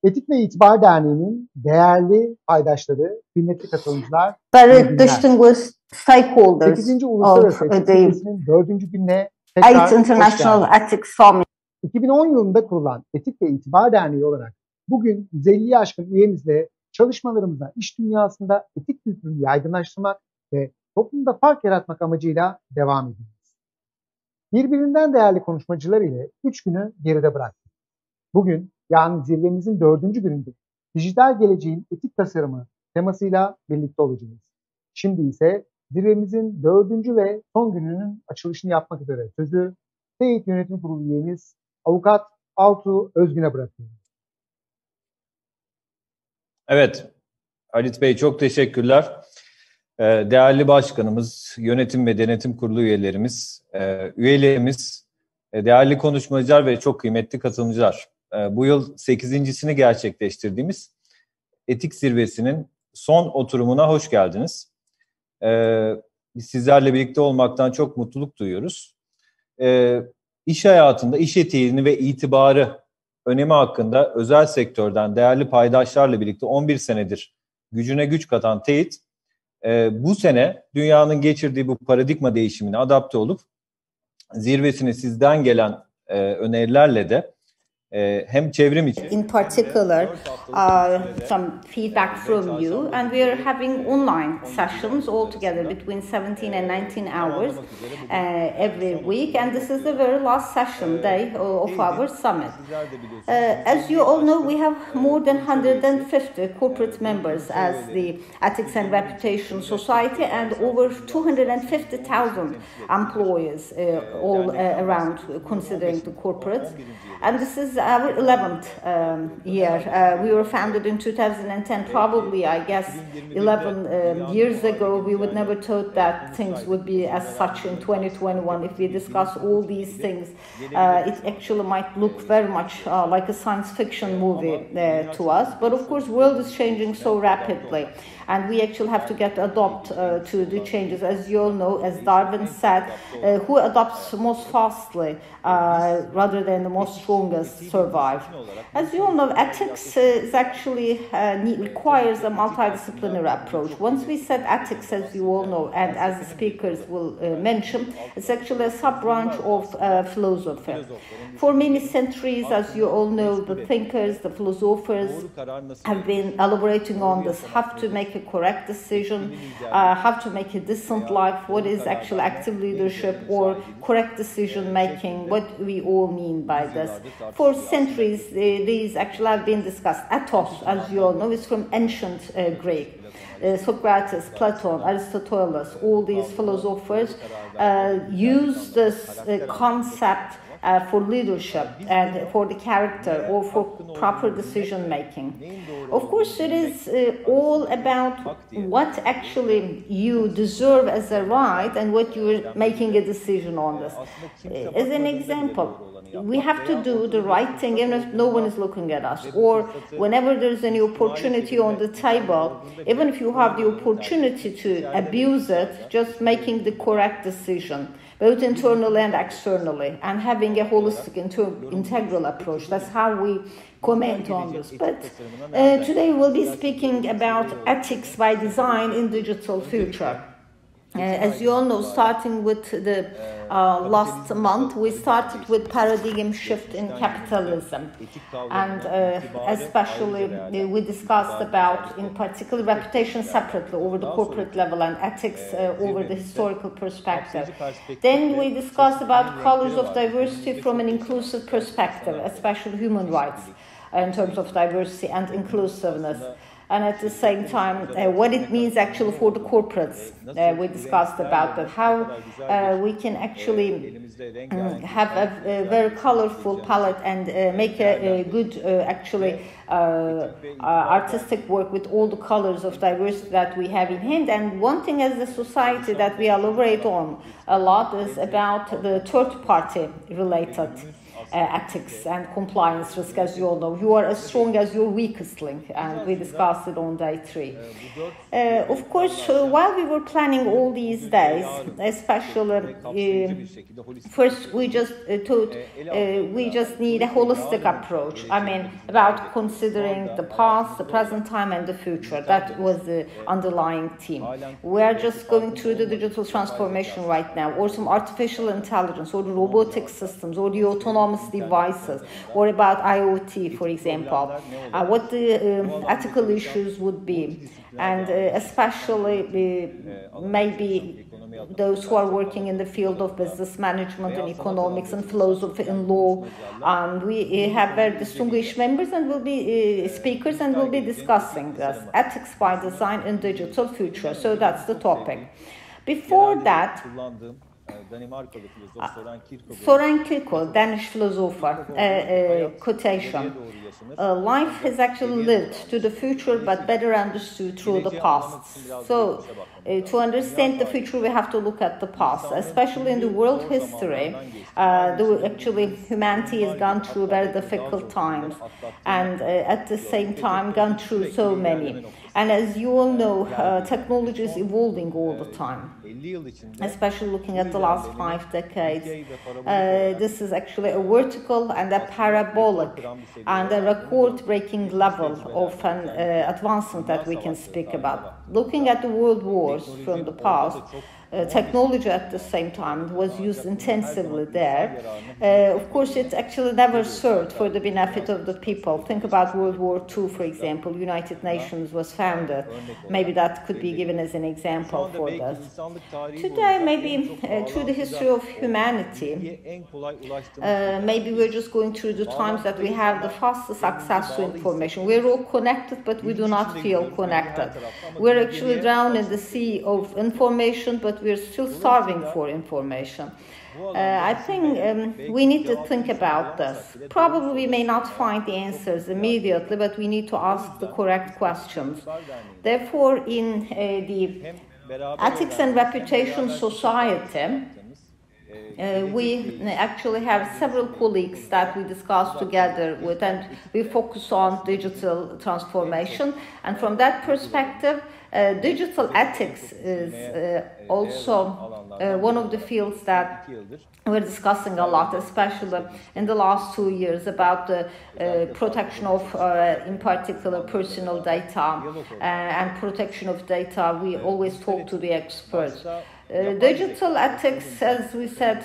Etik ve İtibar Derneği'nin değerli paydaşları, kıymetli katılımcılar, iyi Very günler. distinguished stakeholders 8. Uluslararası of Etik the Zirvesi'nin 4. gününe 8th tekrar hoş International geldiniz. Ethics Summit. 2010 yılında kurulan Etik ve İtibar Derneği olarak bugün 150'yi aşkın üyemizle çalışmalarımıza iş dünyasında etik kültürünü yaygınlaştırmak ve toplumda fark yaratmak amacıyla devam ediyoruz. Birbirinden değerli konuşmacılar ile 3 günü geride bıraktık. Bugün yani zirvemizin 4. gününde dijital geleceğin etik tasarımı temasıyla birlikte olacağız. Şimdi ise zirvemizin 4. ve son gününün açılışını yapmak üzere sözü TEİT Yönetim Kurulu üyemiz Avukat Altuğ Özgün'e bırakıyorum. Evet, Halit Bey çok teşekkürler. Değerli başkanımız, yönetim ve denetim kurulu üyelerimiz, üyelerimiz, değerli konuşmacılar ve çok kıymetli katılımcılar. Bu yıl 8.'sini gerçekleştirdiğimiz Etik Zirvesi'nin son oturumuna hoş geldiniz. Biz sizlerle birlikte olmaktan çok mutluluk duyuyoruz. İş hayatında iş etiğini ve itibarı önemi hakkında özel sektörden değerli paydaşlarla birlikte 11 senedir gücüne güç katan TEİT, bu sene dünyanın geçirdiği bu paradigma değişimine adapte olup zirvesine sizden gelen önerilerle de hem çevrim için In particular, some feedback from you, and we are having online sessions altogether between 17 and 19 hours every week, and this is the very last session day of our summit. As you all know, we have more than 150 corporate members as the Ethics and Reputation Society, and over 250,000 employees all around, considering the corporates. And this is our 11th year. We were founded in 2010. Probably, I guess, 11 years ago, we would never thought that things would be as such in 2021. If we discuss all these things, it actually might look very much like a science fiction movie to us. But of course, world is changing so rapidly, and we actually have to adapt to the changes. As you all know, as Darwin said, who adopts most fastly rather than the most strongest survive. As you all know, ethics is actually requires a multidisciplinary approach. Once we said ethics, as you all know, and as the speakers will mention, it's actually a sub-branch of philosophy. For many centuries, as you all know, the thinkers, the philosophers have been elaborating on this, how to make a correct decision, how to make a decent life, what is actually active leadership or correct decision making, what we all mean by this. For centuries, these actually have been discussed. Ethos, as you all know, is from ancient Greek. Socrates, Plato, Aristotle, all these philosophers use this concept for leadership and for the character or for proper decision making. Of course, it is all about what actually you deserve as a right and what you are making a decision on this. As an example, we have to do the right thing even if no one is looking at us, or whenever there's any opportunity on the table, even if you have the opportunity to abuse it, just making the correct decision, both internally and externally, and having a holistic integral approach. That's how we comment on this. But today we'll be speaking about ethics by design in digital future. As you all know, starting with the last month, we started with paradigm shift in capitalism, and especially we discussed about, in particular, reputation separately over the corporate level and ethics over the historical perspective. Then we discussed about colors of diversity from an inclusive perspective, especially human rights in terms of diversity and inclusiveness. And at the same time, what it means actually for the corporates. We discussed about that, how we can actually have a very colorful palette and make a good, actually, artistic work with all the colors of diversity that we have in hand. And one thing as a society that we elaborate on a lot is about the third party related ethics and compliance risk, as you all know. You are as strong as your weakest link, and we discussed it on day 3. Of course, while we were planning all these days, especially first we just thought we just need a holistic approach. I mean, about considering the past, the present time, and the future. That was the underlying theme. We are just going through the digital transformation right now, or some artificial intelligence, or the robotic systems, or the autonomous devices, or about IoT, for example, what the ethical issues would be, and especially maybe those who are working in the field of business management and economics and philosophy and law. We have very distinguished members and will be speakers, and will be discussing this, ethics by design in digital future. So that's the topic. Before that, Soren Kierkegaard, Danish philosopher, quotation, life is actually lived to the future but better understood through the past. So to understand the future, we have to look at the past, especially in the world history. Actually, humanity has gone through very difficult times, and at the same time gone through so many. And as you all know, technology is evolving all the time, especially looking at the last 5 decades. This is actually a vertical and a parabolic and a record-breaking level of an advancement that we can speak about. Looking at the world wars from the past, technology at the same time was used intensively there. Of course, it actually never served for the benefit of the people. Think about World War II, for example. United Nations was founded. Maybe that could be given as an example for this. Today, maybe through the history of humanity, maybe we're just going through the times that we have the fastest access to information. We're all connected, but we do not feel connected. We're actually drowned in the sea of information, but we're still starving for information. I think we need to think about this. Probably we may not find the answers immediately, but we need to ask the correct questions. Therefore, in the Ethics and Reputation Society, we actually have several colleagues that we discuss together with, and we focus on digital transformation. And from that perspective, digital ethics is also one of the fields that we're discussing a lot, especially in the last 2 years, about the protection of, in particular, personal data and protection of data. We always talk to the experts. Digital ethics, as we said,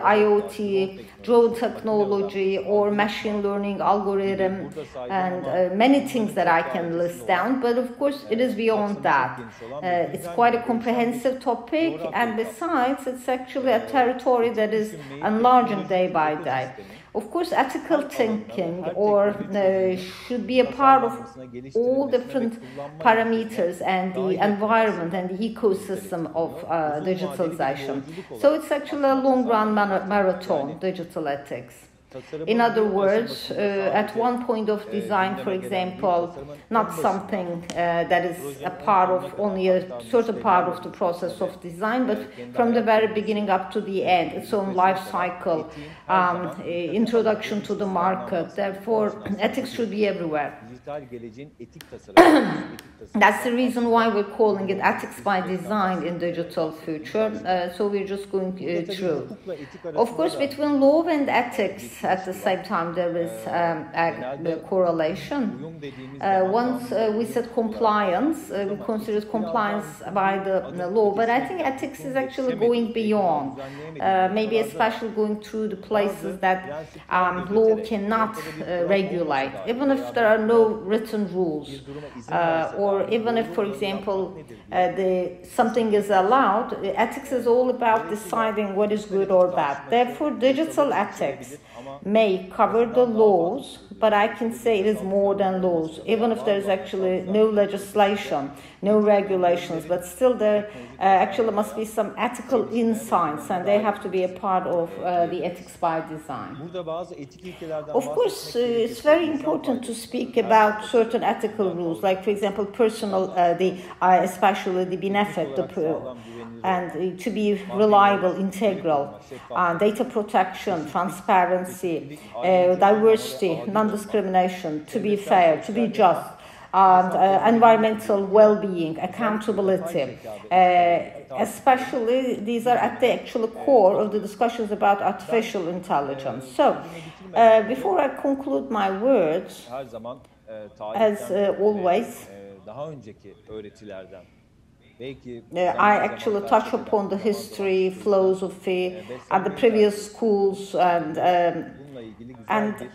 IoT, drone technology, or machine learning algorithm, and many things that I can list down. But of course, it is beyond that. It's quite a comprehensive topic, and besides, it's actually a territory that is enlarging day by day. Of course, ethical thinking should be a part of all different parameters and the environment and the ecosystem of digitalization. So it's actually a long-run marathon, digital ethics. In other words, at one point of design, for example, not something that is a part of only a certain part of the process of design, but from the very beginning up to the end, its own life cycle, introduction to the market. Therefore, ethics should be everywhere. That's the reason why we're calling it ethics by design in digital future. So we're just going through. Of course, between law and ethics, at the same time, there is a correlation. Once we said compliance, we considered compliance by the law, but I think ethics is actually going beyond, maybe especially going through the places that law cannot regulate, even if there are no written rules, or even if, for example, something is allowed. Ethics is all about deciding what is good or bad. Therefore, digital ethics may cover the laws, but I can say it is more than laws, even if there is actually no legislation, no regulations, but still there actually must be some ethical insights, and they have to be a part of the ethics by design. Of course, it's very important to speak about certain ethical rules, like, for example, personal, especially the benefit, and to be reliable, integral, data protection, transparency, democracy, diversity, non-discrimination, to be fair, to be just, and environmental well-being, accountability. Especially, these are at the actual core of the discussions about artificial intelligence. So, before I conclude my words, as always, I actually touch upon the history, philosophy, and the previous schools, and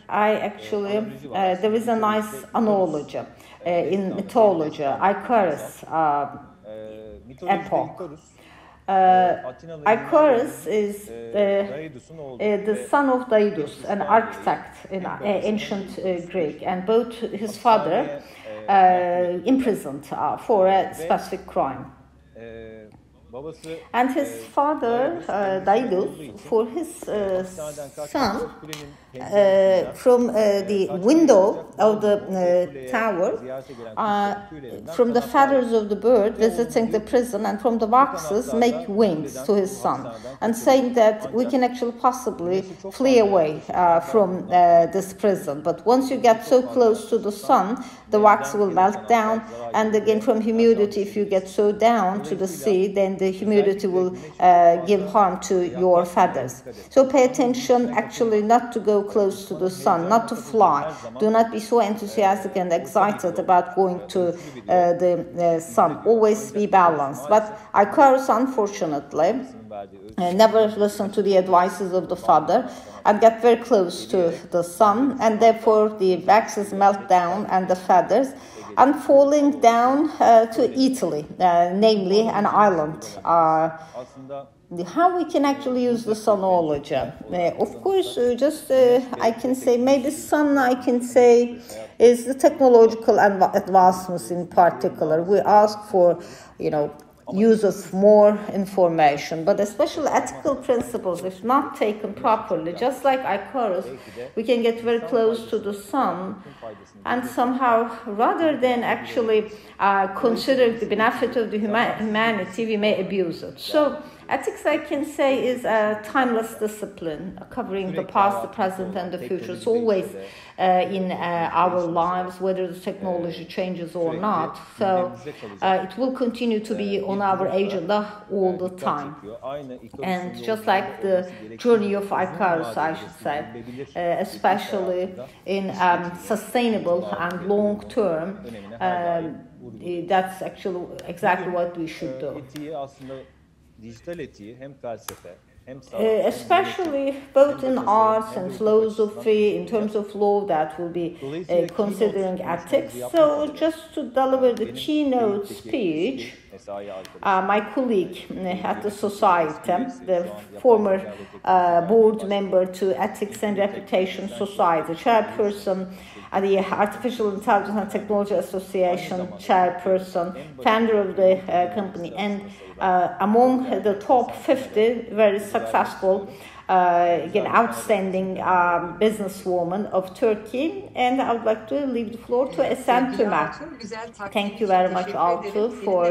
I actually, there is a nice analogy in mythology, Icarus epoch. Icarus is the son of Daedalus, an architect in ancient Greek, and both his father imprisoned for a specific crime. And his father, Daedalus, for his son, from the window of the tower, from the feathers of the bird visiting the prison, and from the waxes make wings to his son, and saying that we can actually possibly flee away from this prison. But once you get so close to the sun, the wax will melt down, and again from humidity, if you get so down to the sea, then the humidity will give harm to your feathers. So pay attention actually not to go close to the sun, not to fly. Do not be so enthusiastic and excited about going to the sun. Always be balanced. But Icarus, unfortunately, never listened to the advices of the father and get very close to the sun, and therefore the waxes melt down and the feathers, and falling down to Italy, namely an island. How we can actually use the sonology? Of course, just I can say maybe sun, I can say, is the technological advancements in particular. We ask for, use of more information, but especially ethical principles, if not taken properly, just like Icarus, we can get very close to the sun, and somehow, rather than actually consider the benefit of the humanity, we may abuse it. So, ethics, I can say, is a timeless discipline covering the past, the present, and the future. It's always in our lives, whether the technology changes or not. So it will continue to be on our agenda all the time. And just like the journey of Icarus, I should say, especially in sustainable and long term, that's actually exactly what we should do. Especially both in arts and philosophy, in terms of law, that will be considering ethics. So just to deliver the keynote speech, my colleague at the Society, the former board member to Ethics and Reputation Society, chairperson at the Artificial Intelligence and Technology Association, chairperson, founder of the company, and among the top 50 very successful, again, outstanding businesswoman of Turkey. And I would like to leave the floor to Esen Tümer. Thank you very much, Altu, for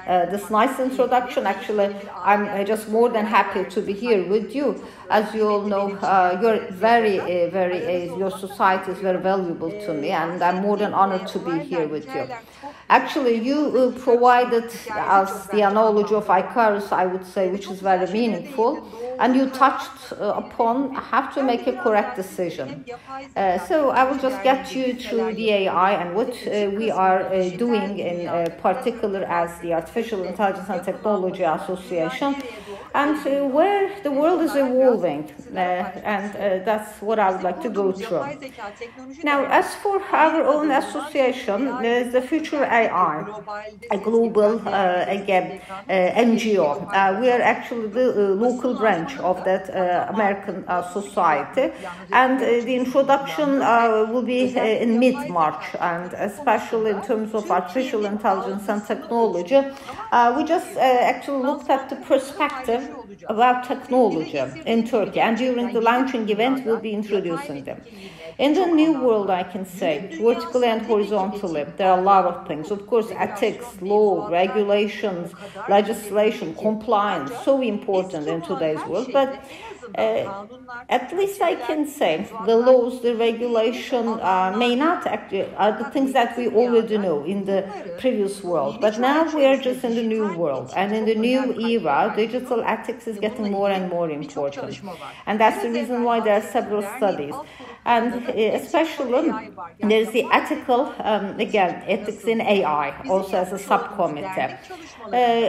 this nice introduction. Actually, I'm just more than happy to be here with you. As you all know, you're your society is very valuable to me, and I'm more than honored to be here with you. Actually, you provided us the analogy of Icarus, I would say, which is very meaningful, and you touched upon how to make a correct decision. So I will just get you through the AI and what we are doing in particular as the Artificial Intelligence and Technology Association, and where the world is evolving, and that's what I would like to go through. Now, as for our own association, there is the Future AI, a global NGO. We are actually the local branch of that American society, and the introduction will be in mid-March, and especially in terms of artificial intelligence and technology, we just actually looked at the perspective about technology in Turkey, and during the launching event we'll be introducing them. In the new world, I can say, vertically and horizontally, there are a lot of things. Of course, ethics, law, regulations, legislation, compliance, so important in today's world. But At least I can say the laws, the regulation may not actually are the things that we already know in the previous world. But now we are just in the new world, and in the new era, digital ethics is getting more and more important. And that's the reason why there are several studies. And especially there's the ethical, again, ethics in AI, also as a subcommittee.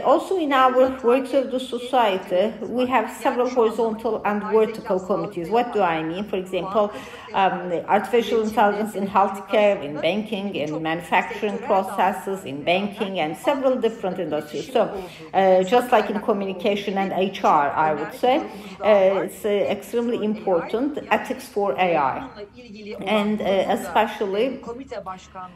Also in our works of the society, we have several horizontal and vertical committees. What do I mean? For example, artificial intelligence in healthcare, in banking, in manufacturing processes, in banking, and several different industries. So just like in communication and HR, I would say, it's extremely important, ethics for AI. And especially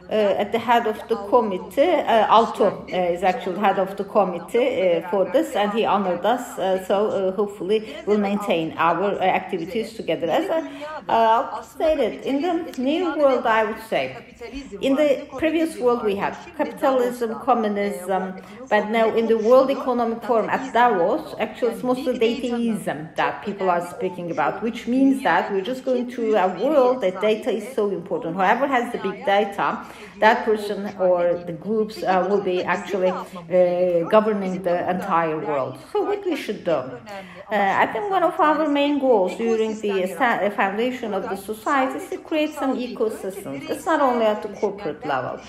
at the head of the committee, Alto is actually head of the committee for this, and he honored us, so hopefully we'll maintain our activities together. As I stated, in the new world, I would say, in the previous world we had capitalism, communism, but now in the World Economic Forum at Davos, actually it's mostly dataism that people are speaking about, which means that we're just going through a world that data is so important. Whoever has the big data, that person or the groups will be actually governing the entire world. So what we should do? I think one of our main goals during the foundation of the society is to create some ecosystems. It's not only at the corporate level.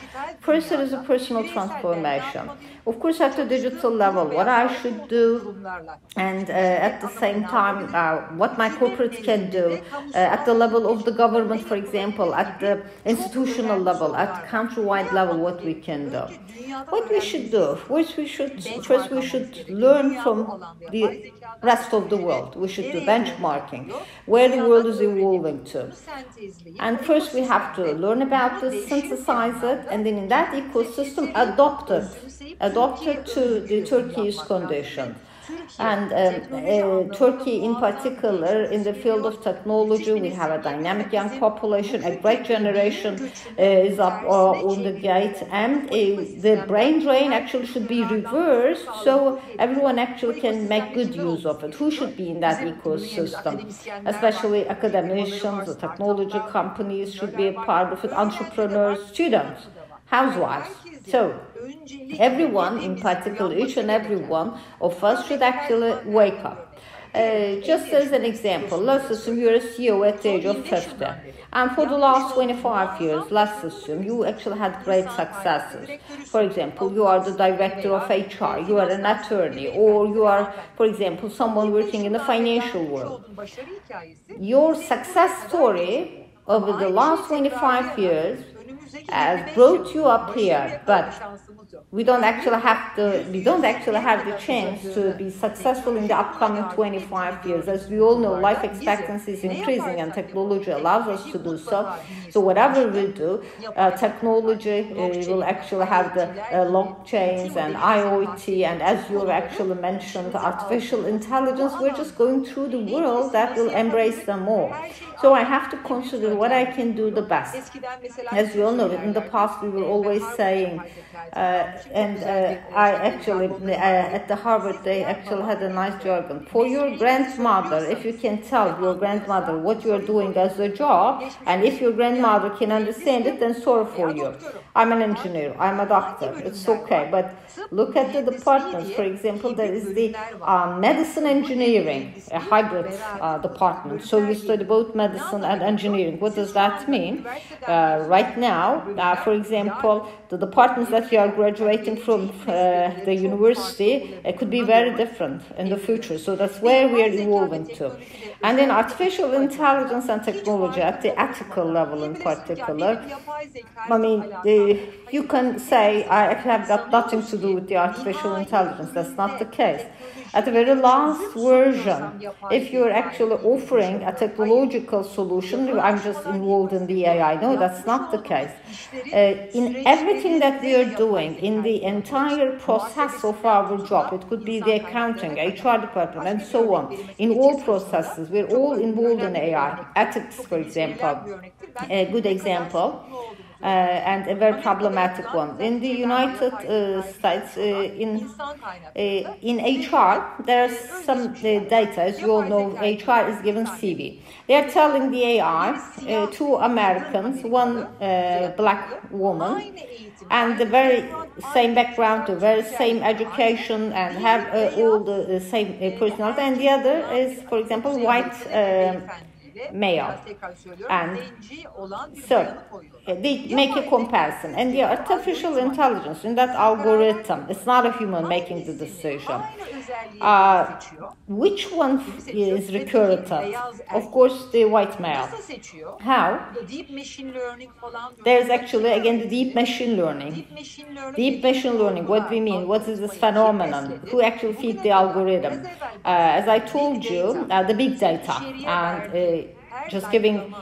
First, it is a personal transformation. Of course, at the digital level, what I should do, and at the same time, what my corporate can do, at the level of the government, for example, at the institutional level, at the countrywide level, what we can do. What we should do, first we should learn from the rest of the world. We should do benchmarking, where the world is evolving to. And first we have to learn about this, synthesize it, and then in that ecosystem adopt it to the Turkey's conditions. And Turkey in particular, in the field of technology, we have a dynamic young population, a great generation is up on the gate, and the brain drain actually should be reversed so everyone actually can make good use of it. Who should be in that ecosystem? Especially academicians, the technology companies should be a part of it, entrepreneurs, students, housewives. So everyone, in particular, each and every one of us should actually wake up. Just as an example, let's assume you're a CEO at the age of 50. And for the last 25 years, let's assume you actually had great successes. For example, you are the director of HR, you are an attorney, or you are, for example, someone working in the financial world. Your success story over the last 25 years has brought you up here, but we don't actually have the chance to be successful in the upcoming 25 years. As we all know, life expectancy is increasing and technology allows us to do so. So whatever we do, technology will actually have the blockchains and IoT, and as you actually mentioned, artificial intelligence. We're just going through the world that will embrace them all. So I have to consider what I can do the best. As you all know, in the past we were always saying, I actually, at the Harvard, they actually had a nice jargon. For your grandmother, if you can tell your grandmother what you are doing as a job, and if your grandmother can understand it, then sorry for you. I'm an engineer, I'm a doctor, it's okay. But look at the departments. For example, there is the medicine engineering, a hybrid department. So you study both medicine and engineering. What does that mean? Right now, for example, the departments that you are graduating from the university could be very different in the future. So that's where we are evolving to. And then artificial intelligence and technology at the ethical level in particular. I mean, you can say, I have got nothing to do with the artificial intelligence. That's not the case. At the very last version, if you're actually offering a technological solution, I'm just involved in the AI. No, that's not the case. In everything that we are doing, in the entire process of our job, it could be the accounting, HR department, and so on. In all processes, we're all involved in AI. Ethics, for example, a good example. and a very problematic one. In the United States, in HR, there's some data. As you all know, HR is given CV. They are telling the AI, two Americans, one black woman, and the very same background, the very same education, and have all the same personality, and the other is, for example, white male. And so they make a comparison, and the artificial intelligence in that algorithm, it's not a human making the decision. Which one is recurrent? Of course, the white male. How? There's actually, again, the deep machine learning. Deep machine learning, what we mean, what is this phenomenon? Who actually feed the algorithm? As I told you, the big data, and just giving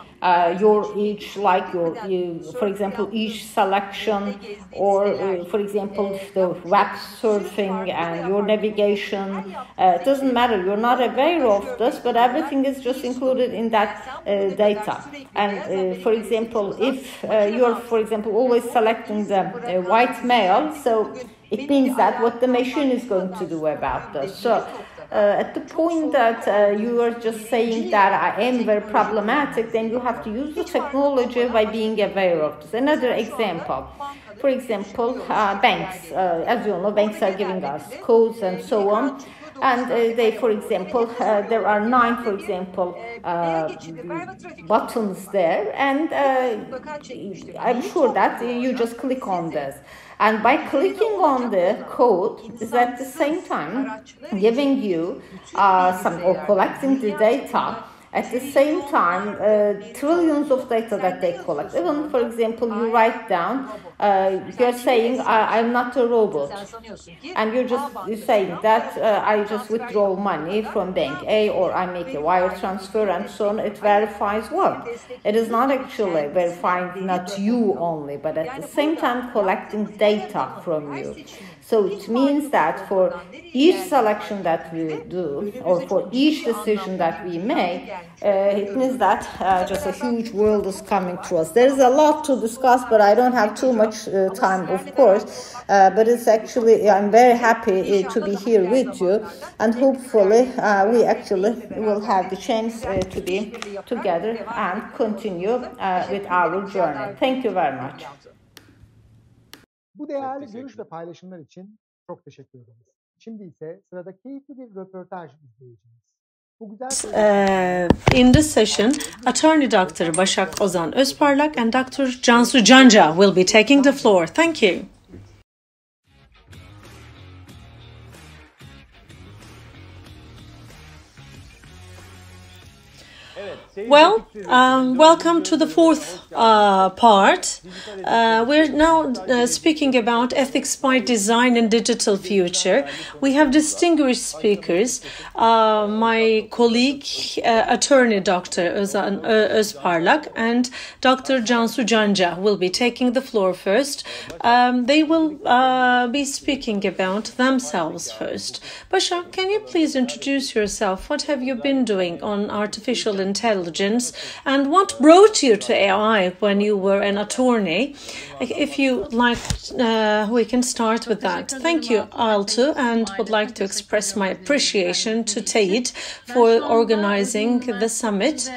your each, like for example, each selection, or for example, the web surfing and your navigation. It doesn't matter. You're not aware of this, but everything is just included in that data. And for example, if you're, for example, always selecting the white male, so it means that what the machine is going to do about this. So at the point that you are just saying that I am very problematic, then you have to use the technology by being aware of this. Another example, for example, banks. As you know, banks are giving us codes and so on. And they, for example, there are 9, for example, buttons there, and I'm sure that you just click on this. And by clicking on the code is at the same time giving you some, or collecting the data. At the same time, trillions of data that they collect. Even, for example, you write down, you're saying, I'm not a robot. And you're saying that I just withdraw money from bank A, or I make a wire transfer, and so on. It verifies what? It is not actually verifying not you only, but at the same time collecting data from you. So it means that for each selection that we do, or for each decision that we make, it means that just a huge world is coming to us. There is a lot to discuss, but I don't have too much time, of course. But it's actually, I'm very happy to be here with you, and hopefully we actually will have the chance to be together and continue with our journey. Thank you very much. Bu değerli görüş ve paylaşımlar için çok teşekkür ederiz. Şimdi ise sırada keyifli bir röportaj izleyeceğiz. Bu güzel in this session, Attorney Dr. Başak Ozan Özparlak and Dr. Cansu Canca will be taking the floor. Thank you. Well, welcome to the fourth part. We're now speaking about ethics by design and digital future. We have distinguished speakers. My colleague, Attorney Dr. Ozan Özparlak and Dr. Cansu Canca will be taking the floor first. They will be speaking about themselves first. Başak, can you please introduce yourself? What have you been doing on artificial intelligence, and what brought you to AI when you were an attorney? If you like, we can start with that. Thank you, Altu, and would like to express my appreciation to Teyit for organizing the summit.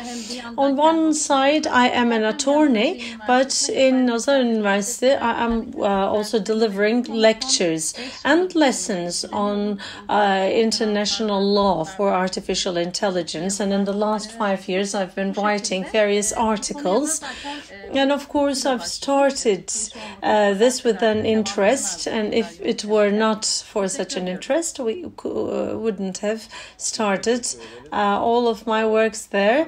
On one side, I am an attorney, but in Özal University, I am also delivering lectures and lessons on international law for artificial intelligence. And in the last 5 years, I've been writing various articles. And of course, I've started this with an interest. And if it were not for such an interest, we wouldn't have started all of my works there.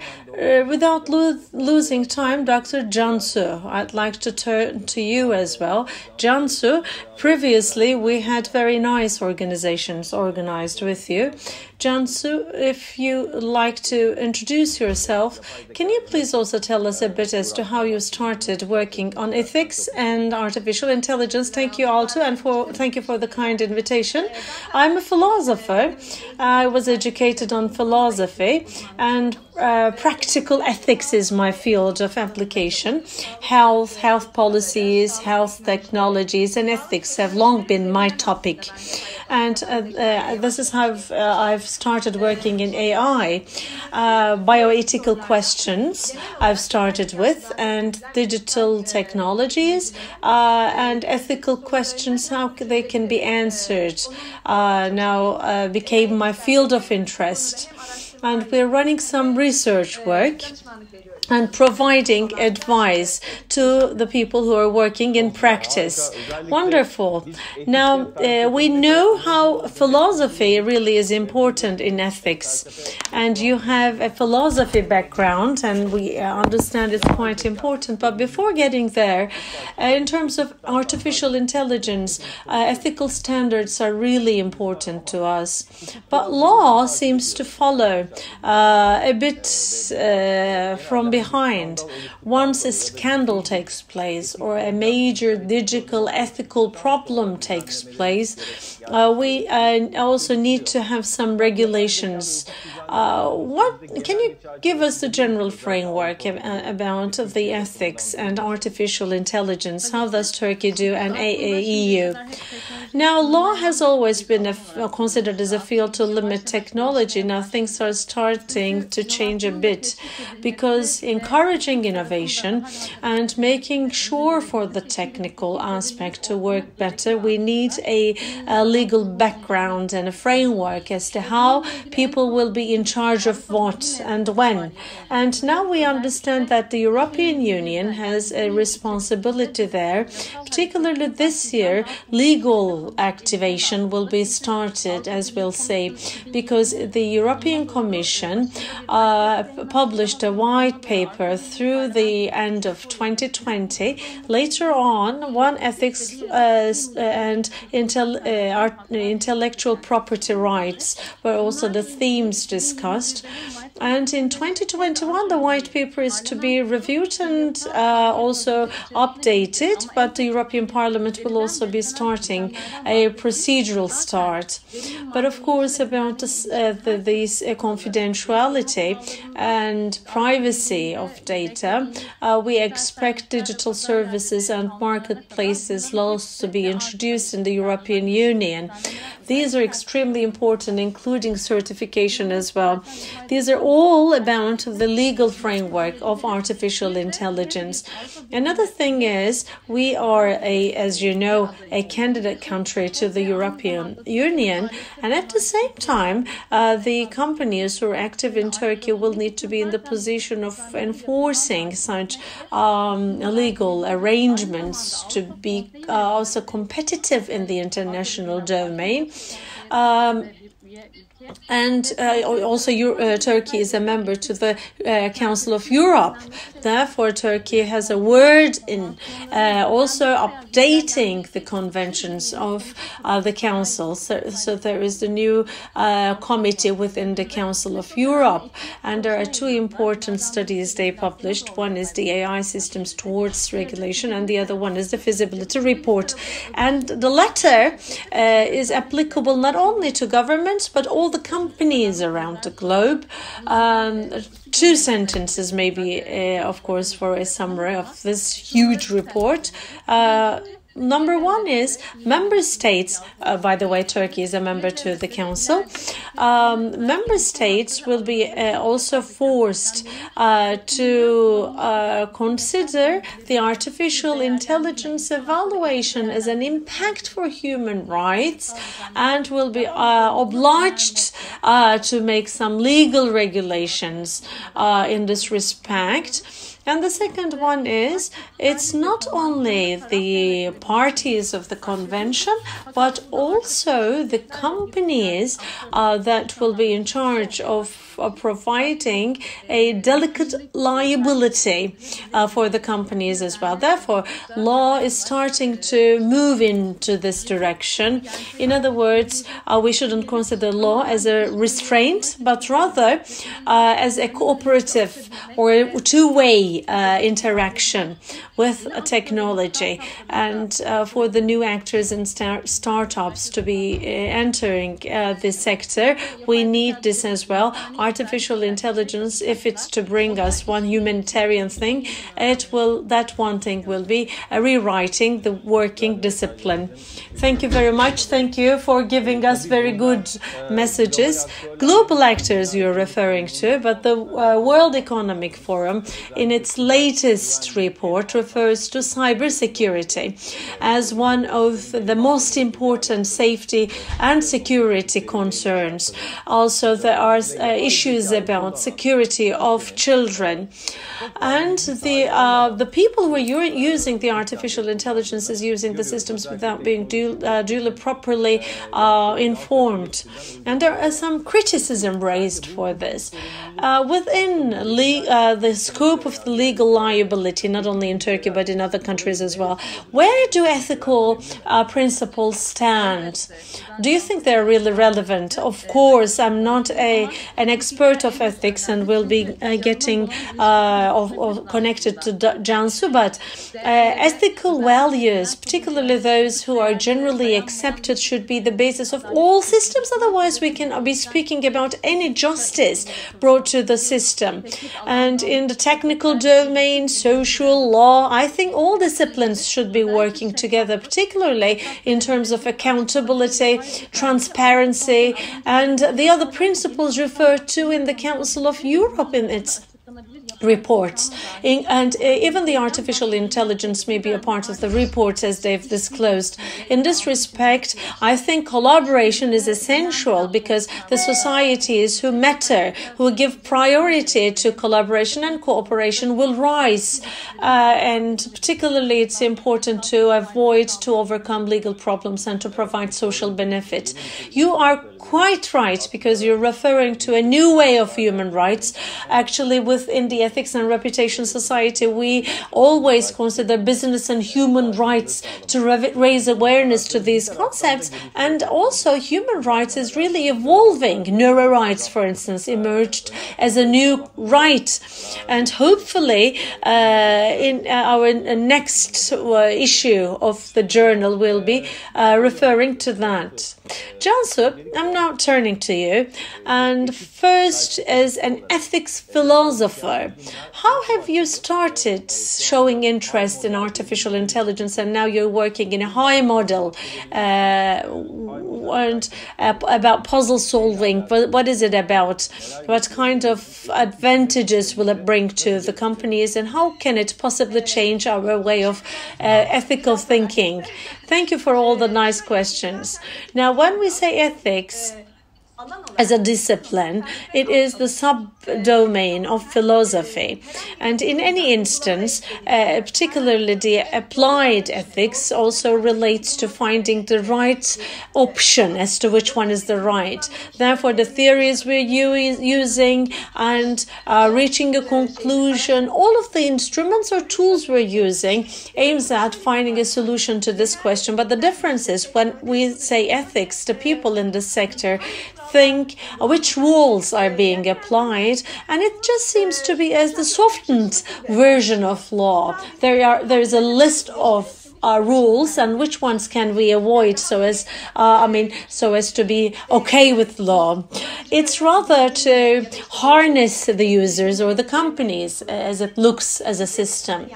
Without losing time, Dr. Cansu, I'd like to turn to you as well. Cansu, previously we had very nice organizations organized with you. Cansu, if you like to introduce yourself, can you please also tell us a bit as to how you started started working on ethics and artificial intelligence. Thank you, Altu, and thank you for the kind invitation. I'm a philosopher. I was educated on philosophy, and practical ethics is my field of application. Health policies, health technologies, and ethics have long been my topic. And this is how I've started working in AI. Bioethical questions I've started with, and digital technologies, and ethical questions, how they can be answered, now became my field of interest. And we're running some research work and providing advice to the people who are working in practice. Wonderful. Now, we know how philosophy really is important in ethics. And you have a philosophy background, and we understand it's quite important. But before getting there, in terms of artificial intelligence, ethical standards are really important to us. But law seems to follow a bit from behind. Once a scandal takes place or a major digital ethical problem takes place, we also need to have some regulations. Can you give us the general framework about the ethics and artificial intelligence? How does Turkey do, and EU? Now, law has always been considered as a field to limit technology. Now, things are starting to change a bit, because encouraging innovation and making sure for the technical aspect to work better, we need a legal background and a framework as to how people will be in charge of what and when. And now we understand that the European Union has a responsibility there. Particularly this year, legal activation will be started, as we'll say, because the European Commission published a white paper through the end of 2020. Later on, one ethics and intellectual property rights were also the themes discussed. And in 2021, the white paper is to be reviewed and also updated, but the European Parliament will also be starting a procedural start. But of course, about this confidentiality and privacy of data, we expect digital services and marketplaces laws to be introduced in the European Union. These are extremely important, including certification as well. These are all about the legal framework of artificial intelligence. Another thing is, we are, as you know, a candidate country to the European Union, and at the same time, the companies who are active in Turkey will need to be in the position of enforcing such legal arrangements to be also competitive in the international domain. And also Turkey is a member to the Council of Europe. Therefore, Turkey has a word in also updating the conventions of the Council. So there is the new committee within the Council of Europe. And there are two important studies they published. One is the AI systems towards regulation, and the other one is the feasibility report. And the latter is applicable not only to governments, but all the companies around the globe. Two sentences maybe, of course, for a summary of this huge report. Number one is member states, by the way, Turkey is a member to the Council. Member states will be also forced to consider the artificial intelligence evaluation as an impact for human rights, and will be obliged to make some legal regulations in this respect. And the second one is, it's not only the parties of the convention, but also the companies that will be in charge of providing a delicate liability for the companies as well. Therefore, law is starting to move into this direction. In other words, we shouldn't consider law as a restraint, but rather as a cooperative or a two-way easy interaction with technology, and for the new actors and startups to be entering this sector, we need this as well. Artificial intelligence, if it's to bring us one humanitarian thing, that one thing will be rewriting the working discipline. Thank you very much. Thank you for giving us very good messages. Global actors you're referring to, but the World Economic Forum in its latest report refers to cybersecurity as one of the most important safety and security concerns. Also, there are issues about security of children, and the people who are using the artificial intelligence is using the systems without being duly properly informed, and there are some criticism raised for this within the scope of the legal liability, not only in Turkey but in other countries as well. Where do ethical principles stand? Do you think they're really relevant? Of course, I'm not an expert of ethics and will be getting connected to Cansu, but ethical values, particularly those who are generally accepted, should be the basis of all systems. Otherwise, we can be speaking about any justice brought to the system. And in the technical domain, social law, I think all disciplines should be working together, particularly in terms of accountability, transparency, and the other principles referred to in the Council of Europe in its reports. And even the artificial intelligence may be a part of the reports as they've disclosed. In this respect, I think collaboration is essential because the societies who matter, who give priority to collaboration and cooperation will rise. And particularly it's important to overcome legal problems and to provide social benefit. You are quite right, because you're referring to a new way of human rights. Actually, within the Ethics and Reputation Society, we always consider business and human rights to raise awareness to these concepts. And also, human rights is really evolving. Neuro rights, for instance, emerged as a new right. And hopefully, in our next issue of the journal, will be referring to that. Cansu, I'm now turning to you. And first, as an ethics philosopher, how have you started showing interest in artificial intelligence, and now you're working in a high model and about puzzle solving? What is it about? What kind of advantages will it bring to the companies, and how can it possibly change our way of ethical thinking? Thank you for all the nice questions. Now, when we say ethics as a discipline, it is the subdomain of philosophy. And in any instance, particularly the applied ethics also relates to finding the right option as to which one is the right. Therefore, the theories we're using and reaching a conclusion, all of the instruments or tools we're using aims at finding a solution to this question. But the difference is when we say ethics, the people in this sector think which rules are being applied, and it just seems to be as the softened version of law. There is a list of rules, and which ones can we avoid so as to be okay with law. It's rather to harness the users or the companies as it looks as a system.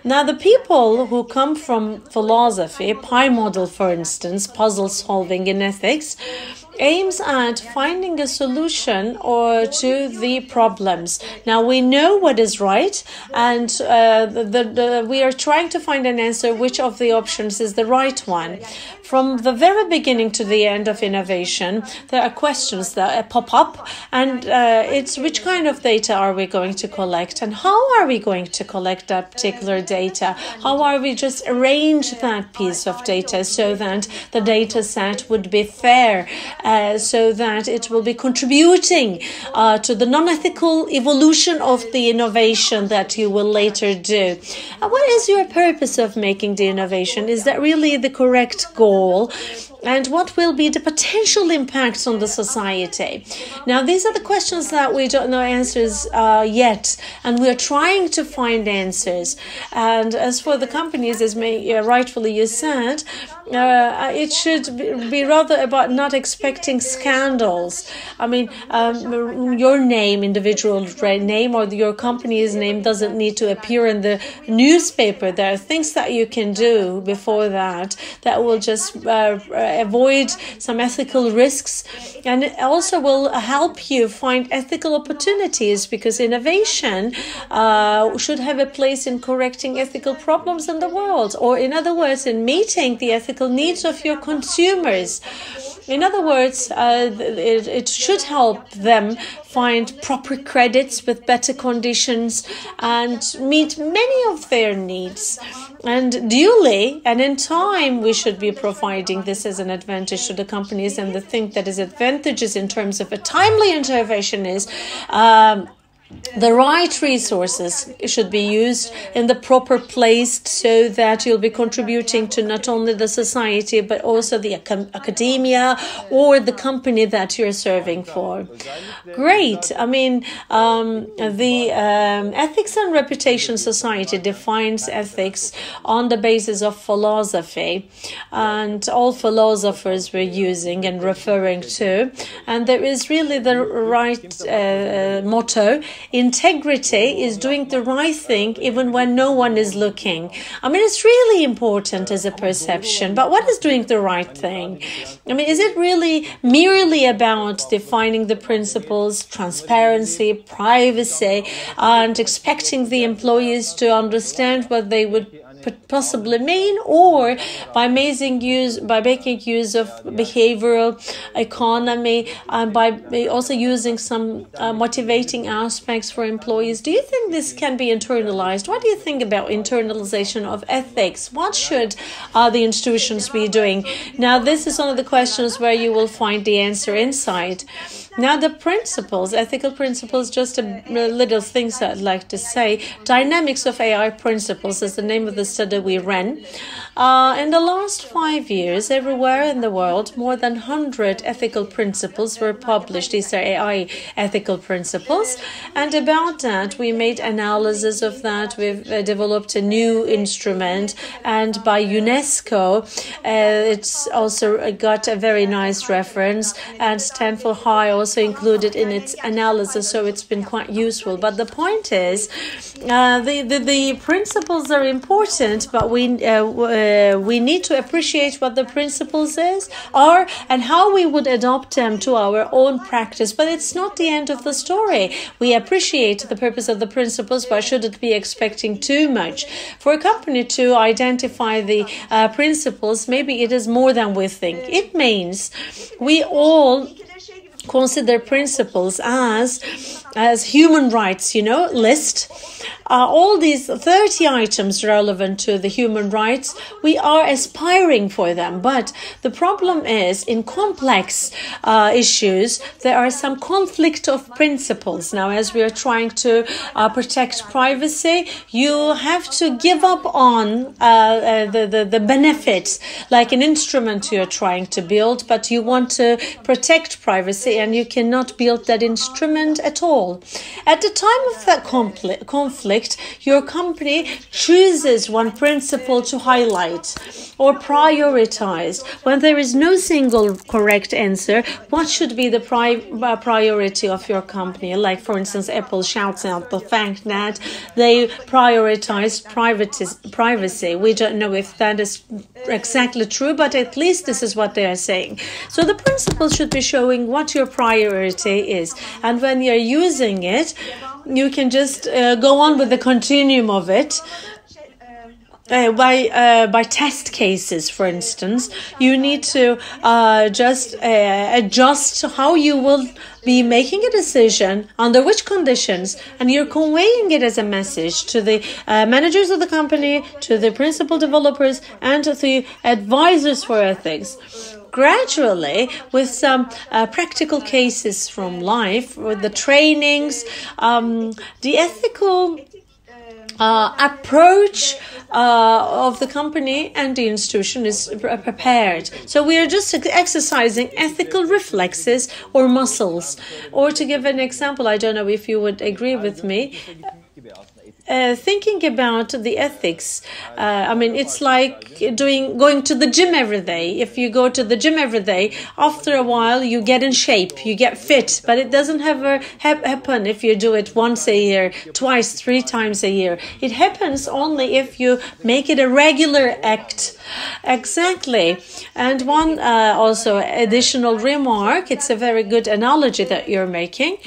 Now, the people who come from philosophy, Pi model, for instance, puzzle solving in ethics, aims at finding a solution to the problems. Now, we know what is right, and we are trying to find an answer which of the options is the right one. From the very beginning to the end of innovation, there are questions that pop up, and it's which kind of data are we going to collect, and how are we going to collect that particular data? How are we just arrange that piece of data so that the data set would be fair, so that it will be contributing to the non-ethical evolution of the innovation that you will later do? What is your purpose of making the innovation? Is that really the correct goal? and what will be the potential impacts on the society? Now, these are the questions that we don't know answers yet, and we're trying to find answers. And as for the companies, as rightfully you said, it should be rather about not expecting scandals. I mean, your name, individual name, or your company's name doesn't need to appear in the newspaper. There are things that you can do before that will just avoid some ethical risks, and it also will help you find ethical opportunities, because innovation should have a place in correcting ethical problems in the world, or in other words, in meeting the ethical needs of your consumers. In other words, it should help them find proper credits with better conditions and meet many of their needs. And duly and in time, we should be providing this as an advantage to the companies. And the thing that is advantageous in terms of a timely intervention is the right resources should be used in the proper place, so that you'll be contributing to not only the society but also the academia or the company that you're serving for. Great. I mean, the Ethics and Reputation Society defines ethics on the basis of philosophy, and all philosophers we're using and referring to. And there is really the right motto: integrity is doing the right thing even when no one is looking. I mean, it's really important as a perception, but what is doing the right thing? I mean, is it really merely about defining the principles, transparency, privacy, and expecting the employees to understand what they would possibly mean, or by making use of behavioral economy, and by also using some motivating aspects for employees? Do you think this can be internalized? What do you think about internalization of ethics? What should the institutions be doing? Now, this is one of the questions where you will find the answer inside. Now, the principles, ethical principles, just a little things I'd like to say. Dynamics of AI Principles is the name of the study we ran. In the last 5 years, everywhere in the world, more than 100 ethical principles were published. These are AI ethical principles. And about that, we made analysis of that. We've developed a new instrument. And by UNESCO, it's also got a very nice reference. And Stanford High also included in its analysis, so it's been quite useful. But the point is, the principles are important, but we need to appreciate what the principles are and how we would adopt them to our own practice. But it's not the end of the story. We appreciate the purpose of the principles, but shouldn't be expecting too much. For a company to identify the principles, maybe it is more than we think. It means we all consider principles as human rights, list. All these 30 items relevant to the human rights, we are aspiring for them. But the problem is, in complex issues, there are some conflict of principles. Now, as we are trying to protect privacy, you have to give up on the benefits, like an instrument you're trying to build, but you want to protect privacy, and you cannot build that instrument at all. At the time of that conflict, your company chooses one principle to highlight or prioritize. When there is no single correct answer, what should be the priority of your company? Like, for instance, Apple shouts out the fact that they prioritize privacy. We don't know if that is exactly true, but at least this is what they are saying. So the principle should be showing what your priority is. And when you're using it, you can just go on with the continuum of it. By test cases, for instance, you need to just adjust how you will be making a decision, under which conditions, and you're conveying it as a message to the managers of the company, to the principal developers, and to the advisors for ethics. Gradually, with some practical cases from life, with the trainings, the ethical approach of the company and the institution is prepared. So we are just exercising ethical reflexes or muscles. Or to give an example, I don't know if you would agree with me, thinking about the ethics, I mean, it's like going to the gym every day. If you go to the gym every day, after a while you get in shape, you get fit, but it doesn't happen if you do it once a year, twice, 3 times a year. It happens only if you make it a regular act. Exactly. And one also additional remark, it's a very good analogy that you're making.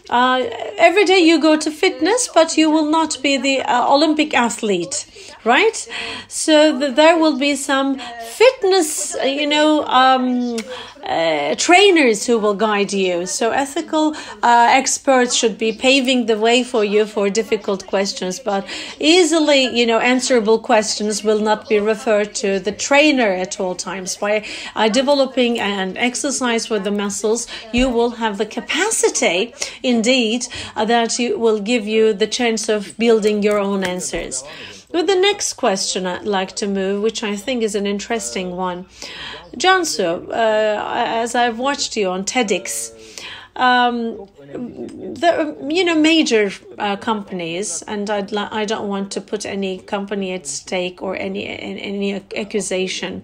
Every day you go to fitness, but you will not be the Olympic athlete, right? So there will be some fitness, trainers who will guide you. So ethical experts should be paving the way for you for difficult questions, but easily, answerable questions will not be referred to the trainer at all times. By developing an exercise for the muscles, you will have the capacity, indeed, that will give you the chance of building your own answers. With the next question I'd like to move, which I think is an interesting one. Cansu, as I've watched you on TEDx, the major companies, and I don't want to put any company at stake or any accusation.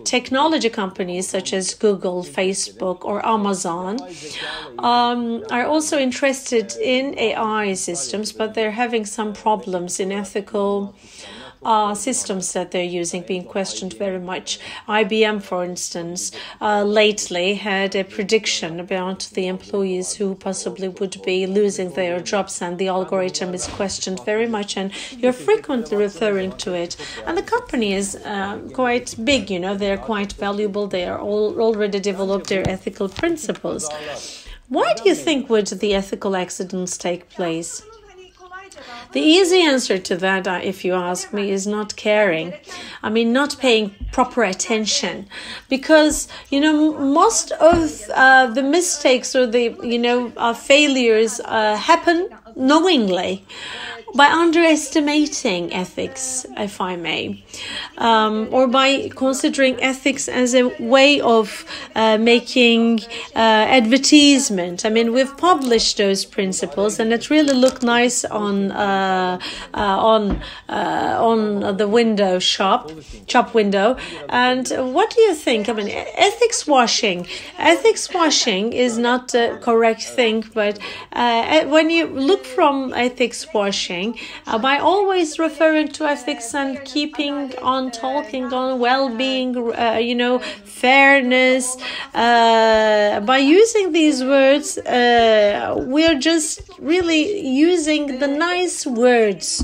Technology companies such as Google, Facebook, or Amazon are also interested in AI systems, but they're having some problems in ethical systems that they're using being questioned very much. IBM, for instance, lately had a prediction about the employees who possibly would be losing their jobs, and the algorithm is questioned very much, and you're frequently referring to it. And the company is quite big, they're quite valuable, they are already developed their ethical principles. Why do you think would the ethical accidents take place? The easy answer to that, if you ask me, is not caring. I mean, not paying proper attention. Because, most of the mistakes or the, failures happen knowingly, by underestimating ethics, if I may, or by considering ethics as a way of making advertisement. I mean, we've published those principles, and it really looked nice on the window shop window. And what do you think? I mean, ethics washing is not the correct thing, but when you look from ethics washing, by always referring to ethics and keeping on talking on well-being, fairness, by using these words, we're just really using the nice words.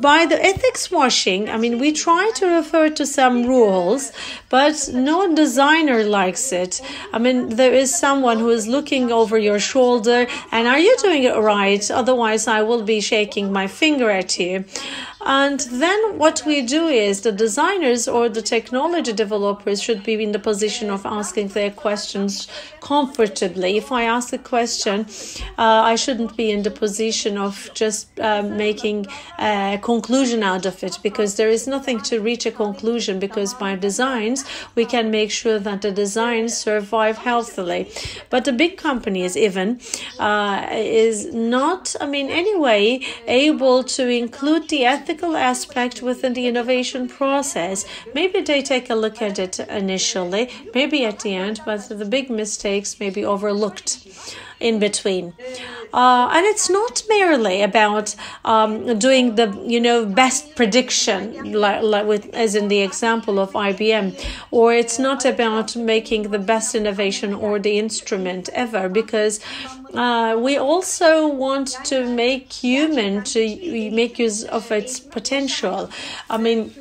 By the ethics washing, I mean, we try to refer to some rules, but no designer likes it. I mean, there is someone who is looking over your shoulder, and are you doing it right? Otherwise, I will be shaking my finger at you. And then what we do is the designers or the technology developers should be in the position of asking their questions comfortably. If I ask a question, I shouldn't be in the position of just making a conclusion out of it, because there is nothing to reach a conclusion, because by designs, we can make sure that the designs survive healthily. But the big companies even is not, anyway, able to include the ethical aspect within the innovation process. Maybe they take a look at it initially, maybe at the end, but the big mistakes may be overlooked in between. And it's not merely about doing the best prediction, like as in the example of IBM, or it's not about making the best innovation or the instrument ever, because we also want to make human to make use of its potential. I mean,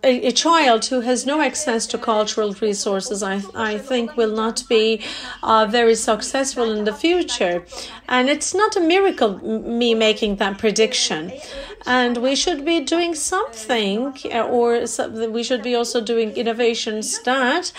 a child who has no access to cultural resources, I think, will not be very successful in the future. And it's not a miracle, me making that prediction. And we should be doing something, or we should be also doing innovations that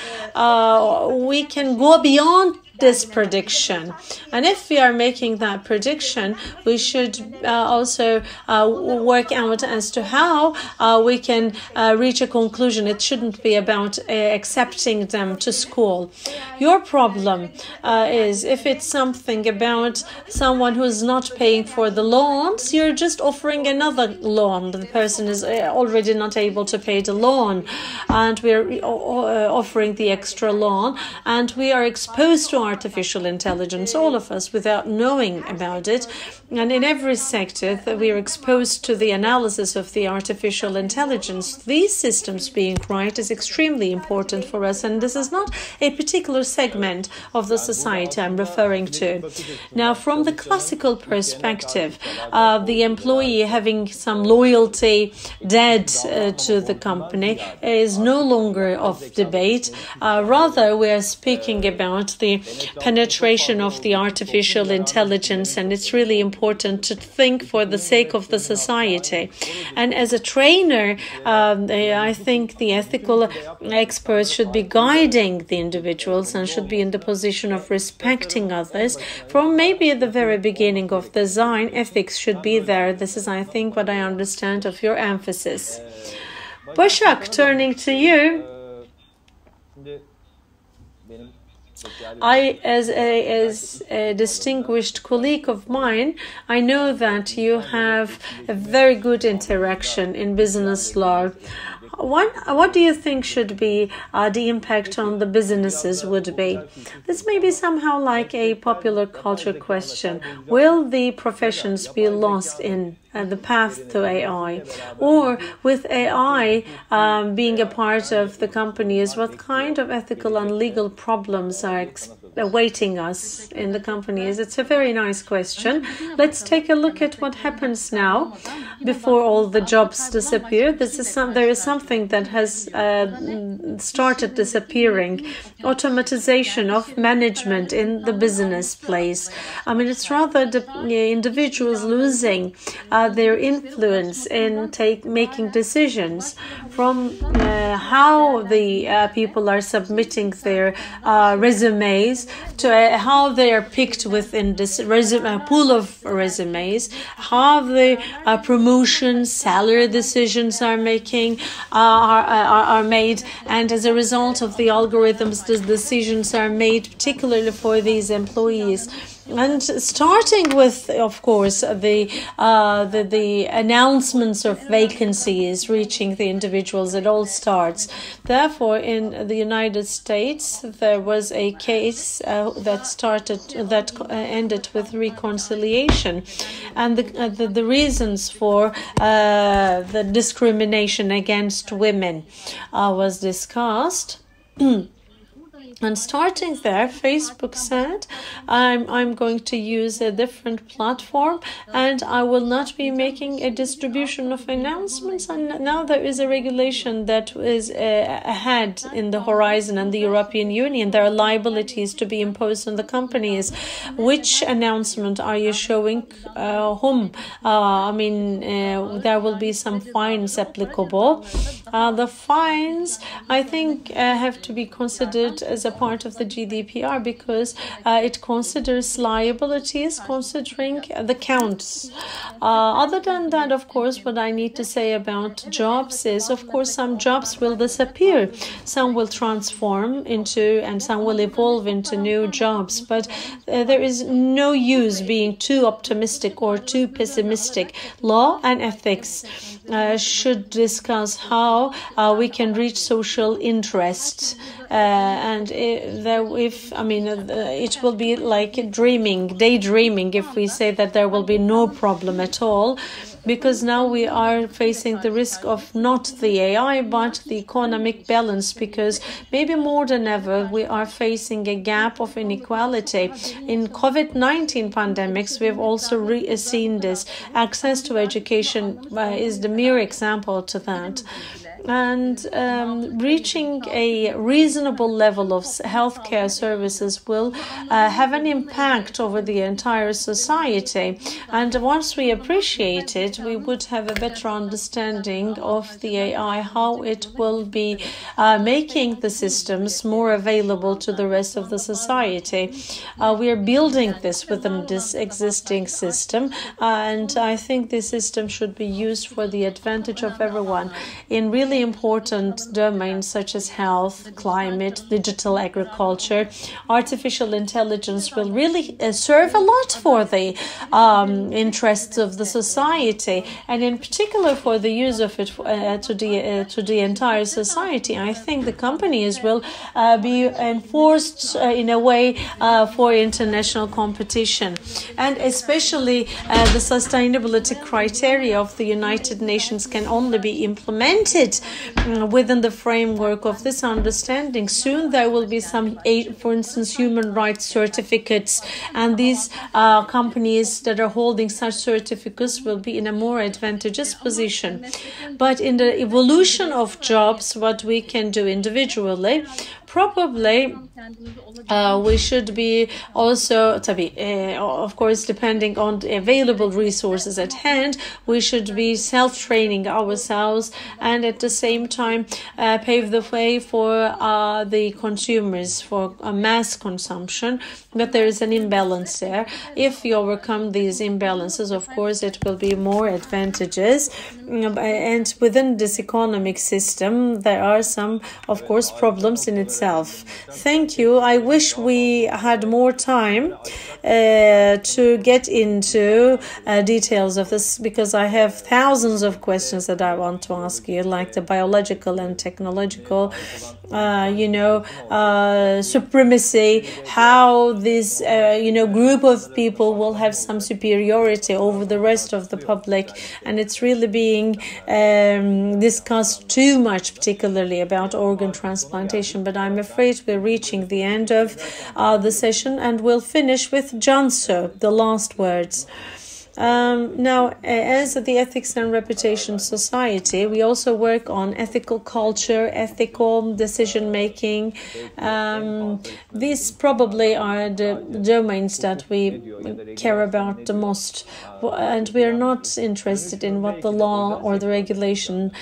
we can go beyond this prediction. And if we are making that prediction, we should also work out as to how we can reach a conclusion. It shouldn't be about accepting them to school. Your problem is if it's something about someone who's not paying for the loans, you're just offering another loan. The person is already not able to pay the loan, and we're offering the extra loan, and we are exposed to artificial intelligence, all of us, without knowing about it. And in every sector that we are exposed to the analysis of the artificial intelligence, these systems being right is extremely important for us, and this is not a particular segment of the society I'm referring to. Now, from the classical perspective, the employee having some loyalty dead to the company is no longer of debate. Rather, we are speaking about the penetration of the artificial intelligence, and it's really important to think for the sake of the society. And as a trainer, I think the ethical experts should be guiding the individuals and should be in the position of respecting others. From maybe at the very beginning of design, ethics should be there. This is, I think, what I understand of your emphasis. Başak, turning to you. As a distinguished colleague of mine, I know that you have a very good interaction in business law. What do you think should be the impact on the businesses would be? This may be somehow like a popular culture question. Will the professions be lost in the path to AI? Or with AI being a part of the companies, what kind of ethical and legal problems are awaiting us in the companies? It's a very nice question. Let's take a look at what happens now before all the jobs disappear. There is something that has started disappearing. Automatization of management in the business place. I mean, it's rather the individuals losing their influence in making decisions from how the people are submitting their resumes to how they are picked within this pool of resumes, how the promotions, salary decisions are made, and as a result of the algorithms, the decisions are made, particularly for these employees. And starting with, of course, the announcements of vacancies reaching the individuals, it all starts. Therefore, in the United States, there was a case that ended with reconciliation, and the reasons for the discrimination against women was discussed. And starting there, Facebook said, I'm going to use a different platform and I will not be making a distribution of announcements. And now there is a regulation that is ahead in the horizon in the European Union. There are liabilities to be imposed on the companies. Which announcement are you showing whom? There will be some fines applicable. The fines, I think, have to be considered as a part of the GDPR because it considers liabilities considering the counts. Other than that, of course, what I need to say about jobs is, of course, some jobs will disappear. Some will transform into and some will evolve into new jobs. But there is no use being too optimistic or too pessimistic. Law and ethics should discuss how we can reach social interest. It will be like daydreaming if we say that there will be no problem at all, because now we are facing the risk of not the AI but the economic balance, because maybe more than ever we are facing a gap of inequality. In COVID-19 pandemics, we have also seen this. Access to education is the mere example to that. and reaching a reasonable level of healthcare services will have an impact over the entire society. And once we appreciate it, we would have a better understanding of the AI, how it will be making the systems more available to the rest of the society. We are building this within this existing system, and I think this system should be used for the advantage of everyone in really important domains such as health, climate, digital agriculture. Artificial intelligence will really serve a lot for the interests of the society, and in particular for the use of it to the entire society. I think the companies will be enforced in a way for international competition, and especially the sustainability criteria of the United Nations can only be implemented within the framework of this understanding. Soon there will be some, for instance, human rights certificates, and these companies that are holding such certificates will be in a more advantageous position. But in the evolution of jobs, what we can do individually, probably we should be also, of course, depending on the available resources at hand, we should be self-training ourselves, and at the same time pave the way for the consumers for mass consumption. But there is an imbalance there. If we overcome these imbalances, of course, it will be more advantageous. And within this economic system, there are some, of course, problems in itself. Thank you. I wish we had more time to get into details of this, because I have thousands of questions that I want to ask you, like the biological and technological supremacy, how this group of people will have some superiority over the rest of the public, and it's really being discussed too much, particularly about organ transplantation. But I'm afraid we're reaching the end of the session, and we'll finish with Cansu, the last words. Now, as the Ethics and Reputation Society, we also work on ethical culture, ethical decision-making. These probably are the domains that we care about the most, and we are not interested in what the law or the regulation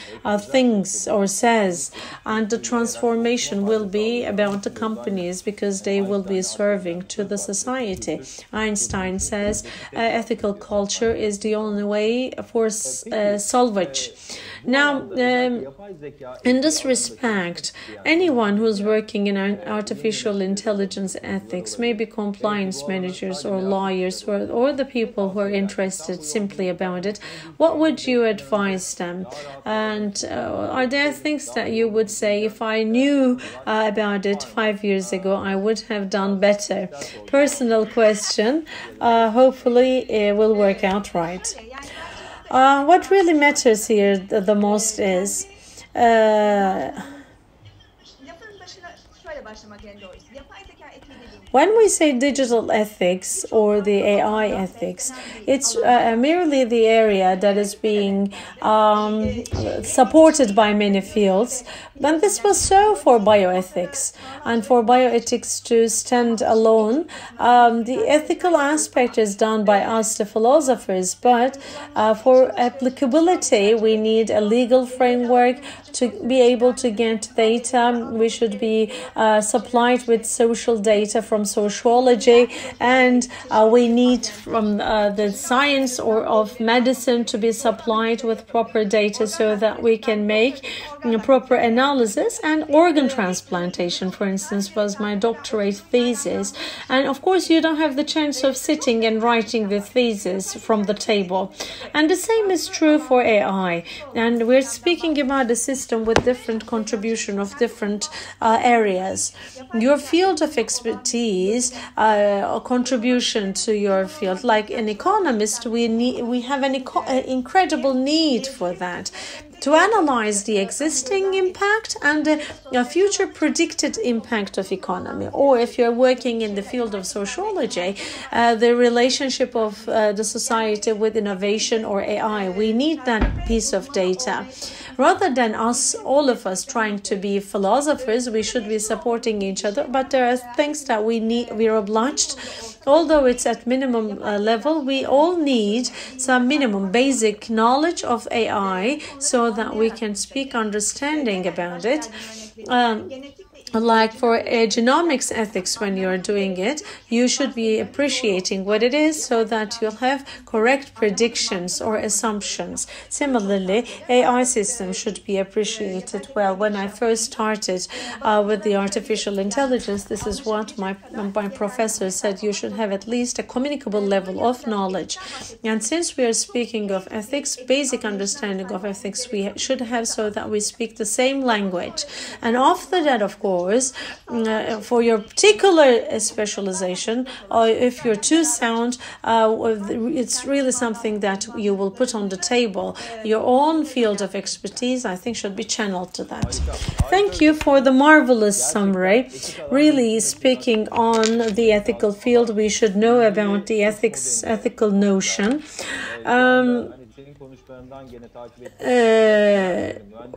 thinks or says. And the transformation will be about the companies, because they will be serving to the society. Einstein says ethical culture is the only way for salvage. Now, in this respect, anyone who's working in artificial intelligence ethics, maybe compliance managers or lawyers or the people who are interested simply about it, what would you advise them? And are there things that you would say, if I knew about it 5 years ago, I would have done better? Personal question. Hopefully it will work out right. What really matters here the most is when we say digital ethics or the AI ethics, it's merely the area that is being supported by many fields. And this was so for bioethics. And for bioethics to stand alone, the ethical aspect is done by us, the philosophers. But for applicability, we need a legal framework to be able to get data. We should be supplied with social data from sociology, and we need from the science or of medicine to be supplied with proper data so that we can make proper analysis. And organ transplantation, for instance, was my doctorate thesis. And of course, you don't have the chance of sitting and writing the thesis from the table. And the same is true for AI. And we're speaking about a system with different contribution of different areas. Your field of expertise, a contribution to your field, like an economist, we have an incredible need for that. to analyze the existing impact and the future predicted impact of economy. Or if you're working in the field of sociology, the relationship of the society with innovation or AI, we need that piece of data. Rather than all of us trying to be philosophers, we should be supporting each other. But there are things that we're obliged, although it's at minimum level, we all need some minimum basic knowledge of AI so that we can speak understanding about it. Like for genomics ethics, when you're doing it, you should be appreciating what it is so that you'll have correct predictions or assumptions. Similarly, AI systems should be appreciated well. When I first started with the artificial intelligence, this is what my professor said: you should have at least a communicable level of knowledge. And since we are speaking of ethics, basic understanding of ethics we should have so that we speak the same language. And after that, of course, for your particular specialization, if you're too sound, it's really something that you will put on the table. Your own field of expertise, I think, should be channeled to that. Thank you for the marvelous summary. Really speaking on the ethical field, we should know about the ethical notion.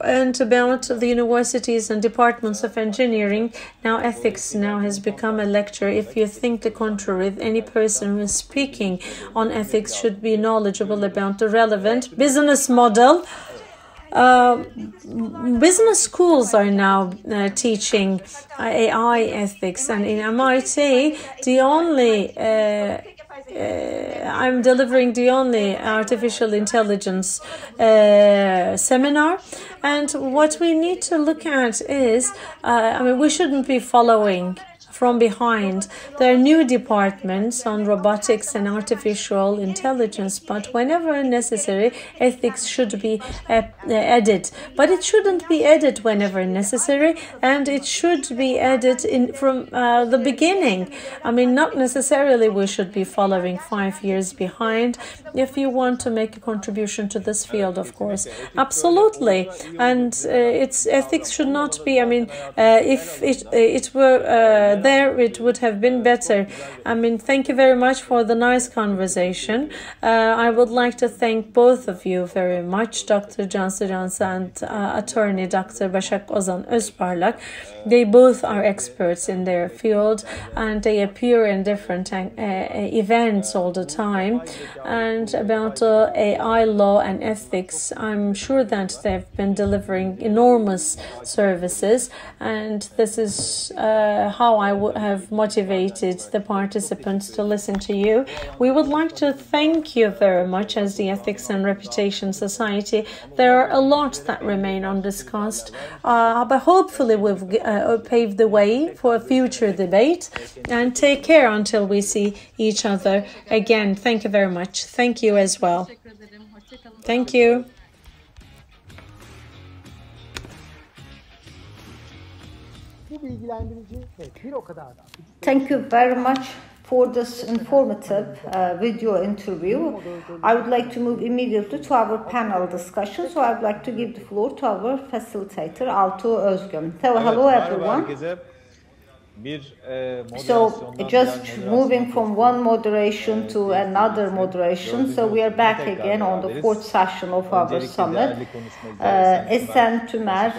And about the universities and departments of engineering, now ethics has become a lecture. If you think the contrary, any person who is speaking on ethics should be knowledgeable about the relevant business model. Business schools are now teaching AI ethics, and in MIT, I'm delivering the only artificial intelligence seminar. And what we need to look at is, we shouldn't be following from behind. There are new departments on robotics and artificial intelligence, but whenever necessary, ethics should be added. But it shouldn't be added whenever necessary, and it should be added from the beginning. Not necessarily we should be following 5 years behind if you want to make a contribution to this field, of course. Absolutely. And ethics should not be, if it were there, it would have been better. Thank you very much for the nice conversation. I would like to thank both of you very much, Dr. Cansu Cansu and attorney Dr. Başak Ozan Özparlak. They both are experts in their field, and they appear in different events all the time. And about AI law and ethics, I'm sure that they've been delivering enormous services, and this is how I would have motivated the participants to listen to you. We would like to thank you very much as the Ethics and Reputation Society. There are a lot that remain undiscussed, but hopefully we've paved the way for a future debate. And take care until we see each other again. Thank you very much. Thank you as well. Thank you. Thank you very much for this informative video interview. I would like to move immediately to our panel discussion. So I would like to give the floor to our facilitator, Altuğ Özgün. So hello everyone. So just moving from one moderation to another moderation. So we are back again on the fourth session of our summit. Esen Tümer,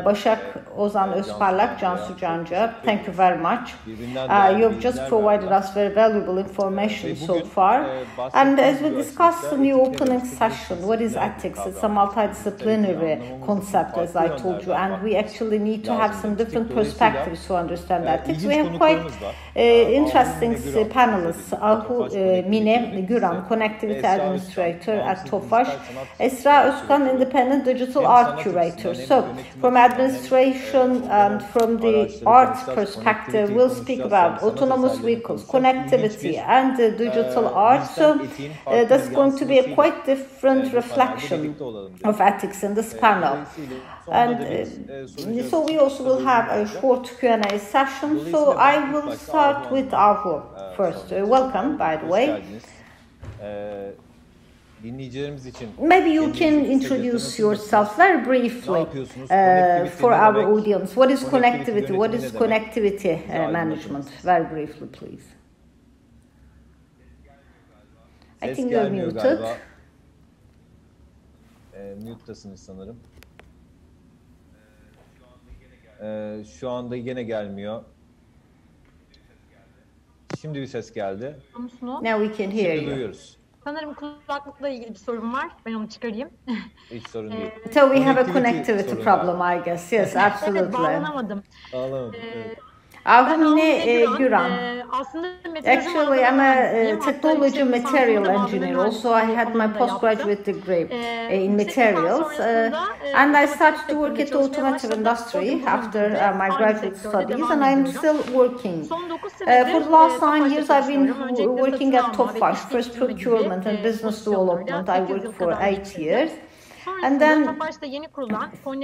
Başak Ozan Özparlak, Cansu Cancu, thank you very much. You have just provided us very valuable information so far. And as we discussed in the opening session, what is ethics? It's a multidisciplinary concept, as I told you, and we actually need to have some different perspectives to understand ethics. We have quite interesting panelists. Ahu Mine Güran, Connectivity Administrator at Tofaş. Esra Özkan, Independent Digital Art Curator. So from administration and from the art perspective, we'll speak about autonomous vehicles, connectivity, and digital art. So that's going to be a quite different reflection of ethics in this panel. And so we also will have a short Q&A session. So I will start with Ahu first. Welcome, by the way. dinleyicilerimiz için maybe you can introduce yourself very briefly for our audience. What is connectivity? What is connectivity management? Very briefly, please. I think you're muted. Mute'tasınız sanırım. Şu anda yine gelmiyor. Şimdi bir ses geldi. Now we can hear Şimdi you. duyuyoruz. Sanırım kulaklıkla ilgili bir sorun var. Ben onu çıkarayım. Hiç sorun değil. So we have a connectivity problem, I guess. Yes, absolutely. Evet, bağlanamadım. Ahmine Güran. Actually, I'm a technology material engineer. Also, I had my postgraduate degree in materials, and I started to work at the automotive industry after my graduate studies, and I'm still working. For the last 9 years, I've been working at Tofaş, first procurement and business development. I worked for 8 years. And then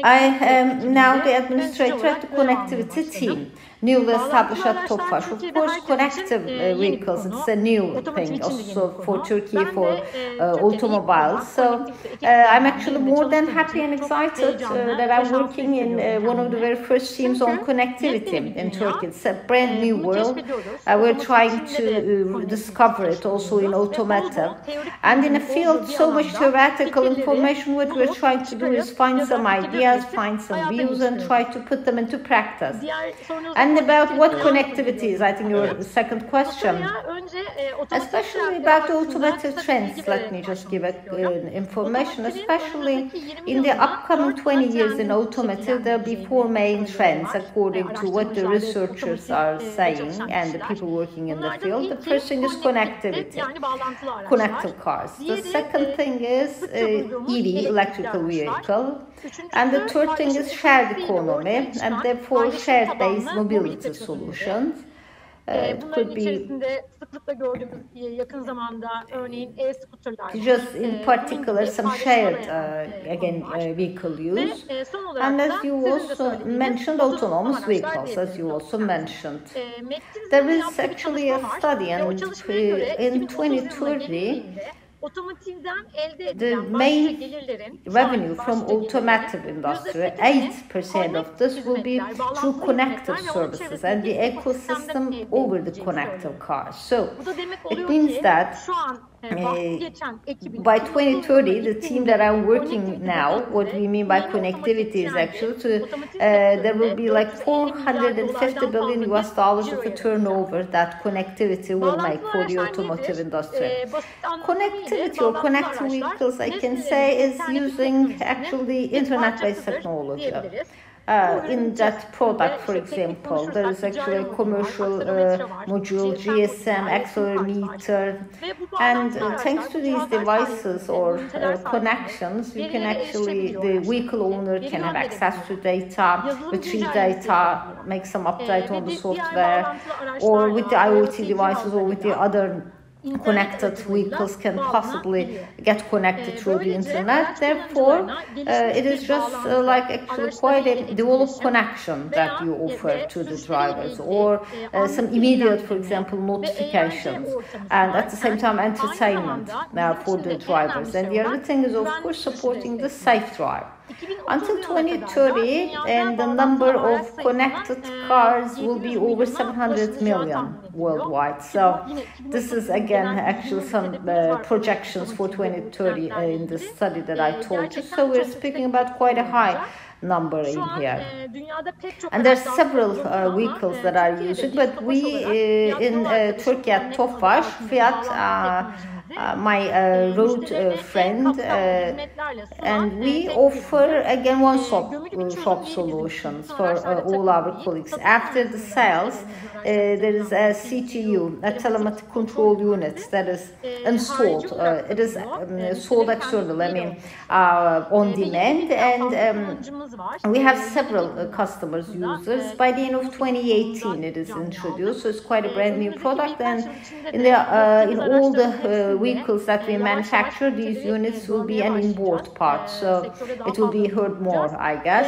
I am now the administrator at the connectivity team, newly established at Tofaş. Of course, connective vehicles, it's a new thing also for Turkey, for automobiles. So I'm actually more than happy and excited that I'm working in one of the very first teams on connectivity in Turkey. It's a brand new world. We're trying to discover it also in automotive. And in a field so much theoretical information, what we're trying to do is find some ideas, find some views, and try to put them into practice. And about what connectivity is, I think your second question, especially about the automotive trends, let me just give information, especially in the upcoming 20 years in automotive, there'll be 4 main trends according to what the researchers are saying and the people working in the field. The first thing is connectivity, connected cars. The second thing is EV, electrical vehicle. And the third thing is shared economy and therefore shared-based mobility solutions. It could be just in particular some shared vehicle use, and as you also mentioned, autonomous vehicles, as you also mentioned. There is actually a study, and in 2030 the main revenue from automotive industry, 8% of this will be through connected services and the ecosystem over the connected cars. So it means that by 2030, the team that I'm working now, what we mean by connectivity is actually there will be like $450 billion of a turnover that connectivity will make for the automotive industry. Connectivity or connected vehicles, I can say, is using actually internet-based technology. In that product, for example, there is actually a commercial module, GSM, accelerometer, and thanks to these devices or connections, you can actually, the vehicle owner can have access to data, retrieve data, make some update on the software, or with the IoT devices or with the other connected vehicles can possibly get connected through the internet. Therefore, it is just like actually quite a developed connection that you offer to the drivers, or some immediate, for example, notifications, and at the same time entertainment for the drivers. And the other thing is, of course, supporting the safe drive. Until 2030, and the number of connected cars will be over 700 million worldwide. So this is again actually some projections for 2030 in the study that I told you. So we're speaking about quite a high number in here. And there's several vehicles that are using, but we in Turkey at Tofaş, Fiat, my road friend, and we offer again one-stop solutions for all our colleagues. After the sales, there is a CTU, a telematic control unit that is installed. It is sold externally, I mean on demand, and we have several customers, users. By the end of 2018 it is introduced, so it's quite a brand new product, and in all the vehicles that we manufacture, these units will be an inboard part, so it will be heard more, I guess.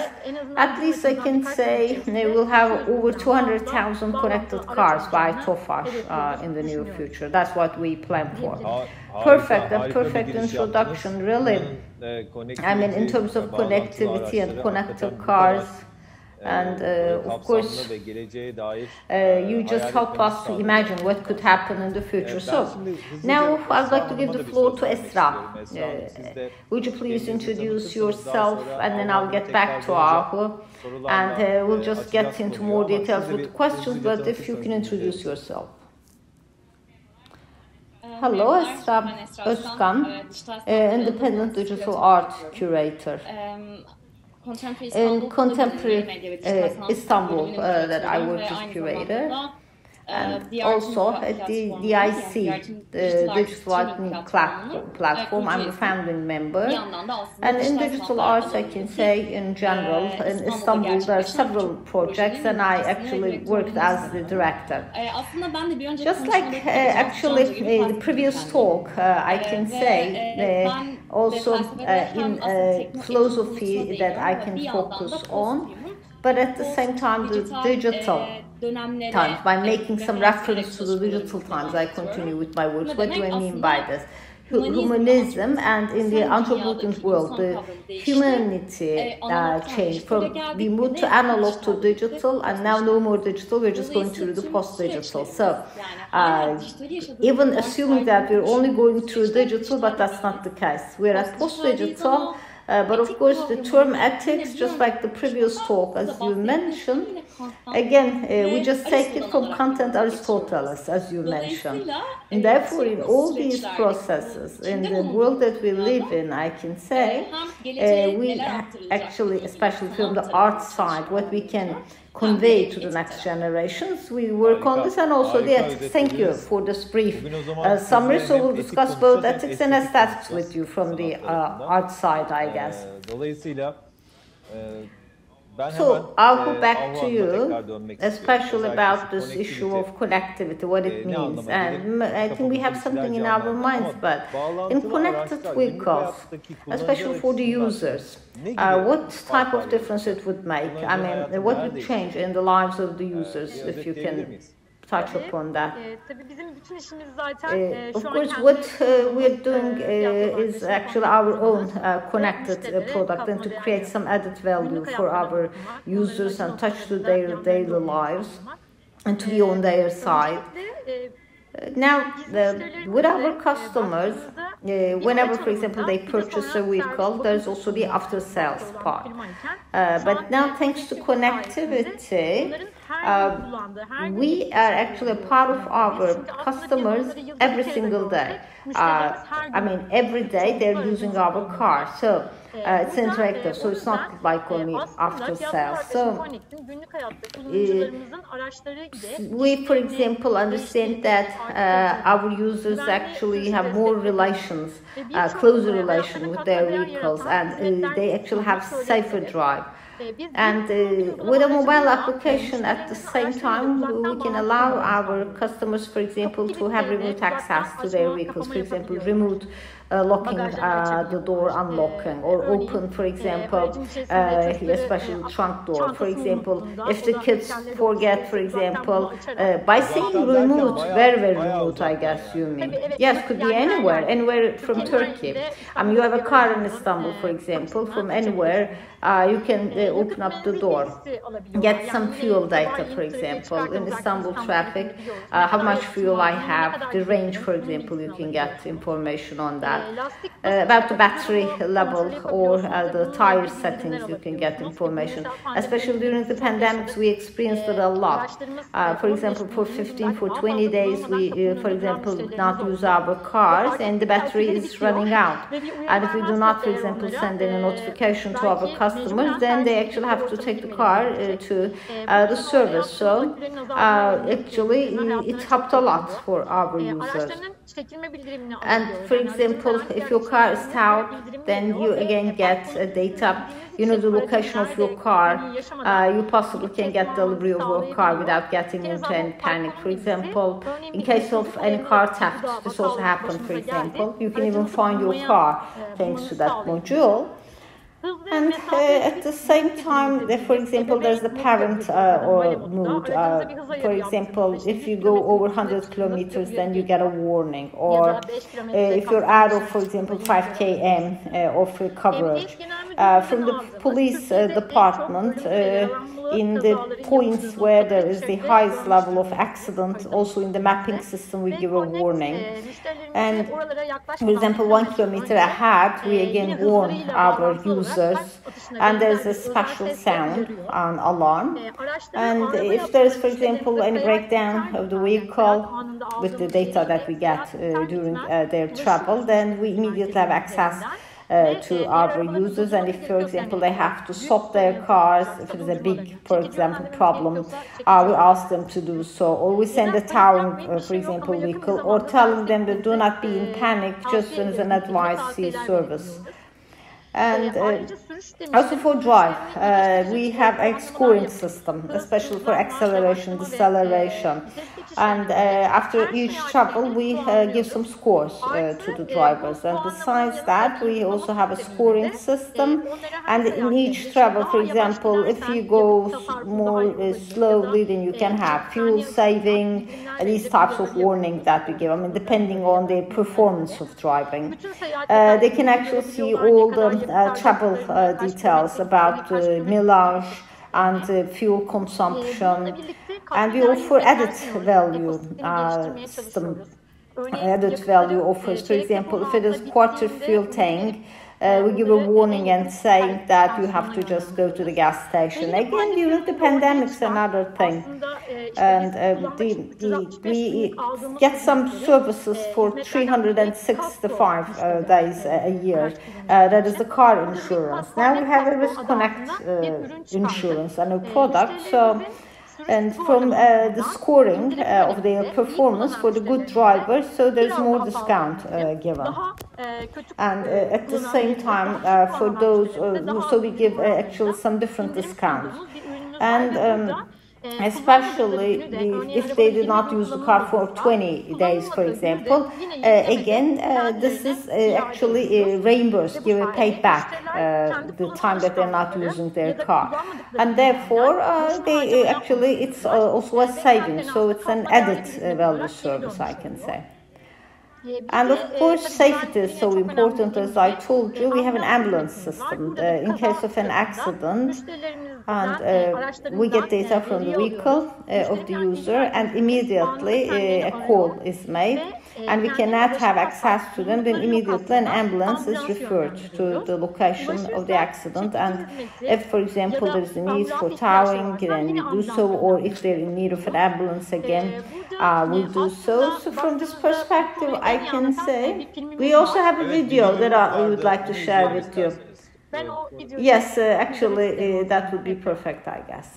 At least I can say we will have over 200,000 connected cars by Tofaş in the near future. That's what we plan for. Perfect, a perfect introduction, really. I mean, in terms of connectivity and connected cars, and of course, you just help us to imagine what could happen in the future. So now I'd like to give the floor to Esra. Would you please introduce yourself, and then I'll get back to Ahu, and we'll just get into more details with questions, but if you can introduce yourself. Hello, Esra Özkan, independent digital art curator in Contemporary Istanbul that I work as curator. And also at the DIC, the Digital Art Platform, I'm a founding member. And in digital arts, I can say in general, in Istanbul, there are several projects, and I actually worked as the director. Just like actually the previous talk, I can say also in philosophy that I can focus on, but at the same time the digital times, by making some reference to the digital times, I continue with my works. What do I mean by this? Humanism, and in the anthropological world, the humanity changed from, we moved to analog to digital, and now no more digital, we're just going through the post-digital. So even assuming that we're only going through digital, but that's not the case. We're at post-digital, but of course the term ethics, just like the previous talk, as you mentioned, again, we just take it from Kant Aristotle, as you mentioned. And therefore, in all these processes, in the world that we live in, I can say, we actually, especially from the art side, what we can convey to the next generations, we work on this, and also the ethics. Thank you for this brief summary. So we'll discuss both ethics and aesthetics with you from the art side, I guess. So I'll go back to you, especially about this issue of connectivity, what it means. And I think we have something in our minds, but in connected vehicles, especially for the users, what type of difference it would make? I mean, what would change in the lives of the users, if you can touch upon that? Of course, what we're doing is actually our own connected product, and to create some added value for our users and touch to their daily lives and to be on their side. Now, with our customers, whenever, for example, they purchase a vehicle, there's also the after-sales part. But now, thanks to connectivity, we are actually a part of our customers every single day. I mean, every day they're using our car. So it's interactive, so it's not like only after sales. So we, for example, understand that our users actually have more relations, closer relation with their vehicles, and they actually have safer drive. And with a mobile application, at the same time, we can allow our customers, for example, to have remote access to their vehicles. For example, remote locking the door, unlocking, or open, for example, especially the trunk door. For example, if the kids forget, for example, by saying remote, very remote, I guess you mean. Yes, could be anywhere from Turkey. I mean, you have a car in Istanbul, for example, from anywhere, you can open up the door, get some fuel data, for example, in Istanbul traffic, how much fuel I have, the range, for example, you can get information on that. About the battery level or the tire settings, you can get information. Especially during the pandemics, we experienced it a lot. For example, for 20 days, we, for example, did not use our cars, and the battery is running out. And if we do not, for example, send in a notification to our customers, then they actually have to take the car to the service. So actually, it helped a lot for our users. And for example, example, if your car is towed, then you again get data, the location of your car. You possibly can get delivery of your car without getting into any panic. For example, in case of any car theft, this also happened, for example. You can even find your car thanks to that module. And at the same time, for example, there's the parent or mood. For example, if you go over 100 kilometers, then you get a warning. Or if you're out of, for example, 5 km of coverage. From the police department, in the points where there is the highest level of accident, also in the mapping system, we give a warning. And for example, 1 kilometer ahead, we again warn our users, and there's a special sound, an alarm. And if there's, for example, any breakdown of the vehicle with the data that we get during their travel, then we immediately have access to our users, and if, for example, they have to stop their cars, if it is a big, for example, problem, we ask them to do so, or we send a towing, for example, vehicle, or telling them to do not be in panic, just as an advice service. And also for drive, we have a scoring system, especially for acceleration, deceleration. And after each travel, we give some scores to the drivers. And besides that, we also have a scoring system. And in each travel, for example, if you go more slowly, then you can have fuel saving, these types of warnings that we give. I mean, depending on the performance of driving. They can actually see all the travel details about millage and fuel consumption, and we offer added value system. Added value offers, for example, if it is quarter fuel tank, we give a warning and saying that you have to just go to the gas station. Again, during the pandemic's another thing. And we get some services for 365 days a year. That is the car insurance. Now we have a Risk Connect insurance and a product. So, and from the scoring of their performance for the good drivers, so there's more discount given. And at the same time, for those, so we give actually some different discounts. And especially if they did not use the car for 20 days, for example, again, this is actually reimbursed, paid back the time that they're not using their car. And therefore, they actually, it's also a saving, so it's an added value service, I can say. And of course, safety is so important. As I told you, we have an ambulance system in case of an accident, and we get data from the vehicle of the user, and immediately a call is made, and we cannot have access to them, then immediately an ambulance is referred to the location of the accident. And if, for example, there is a need for towing, then we do so, or if they're in need of an ambulance again, we do so. So from this perspective, I can say we also have a video that I would like to share with you. Yes, actually, that would be perfect, I guess.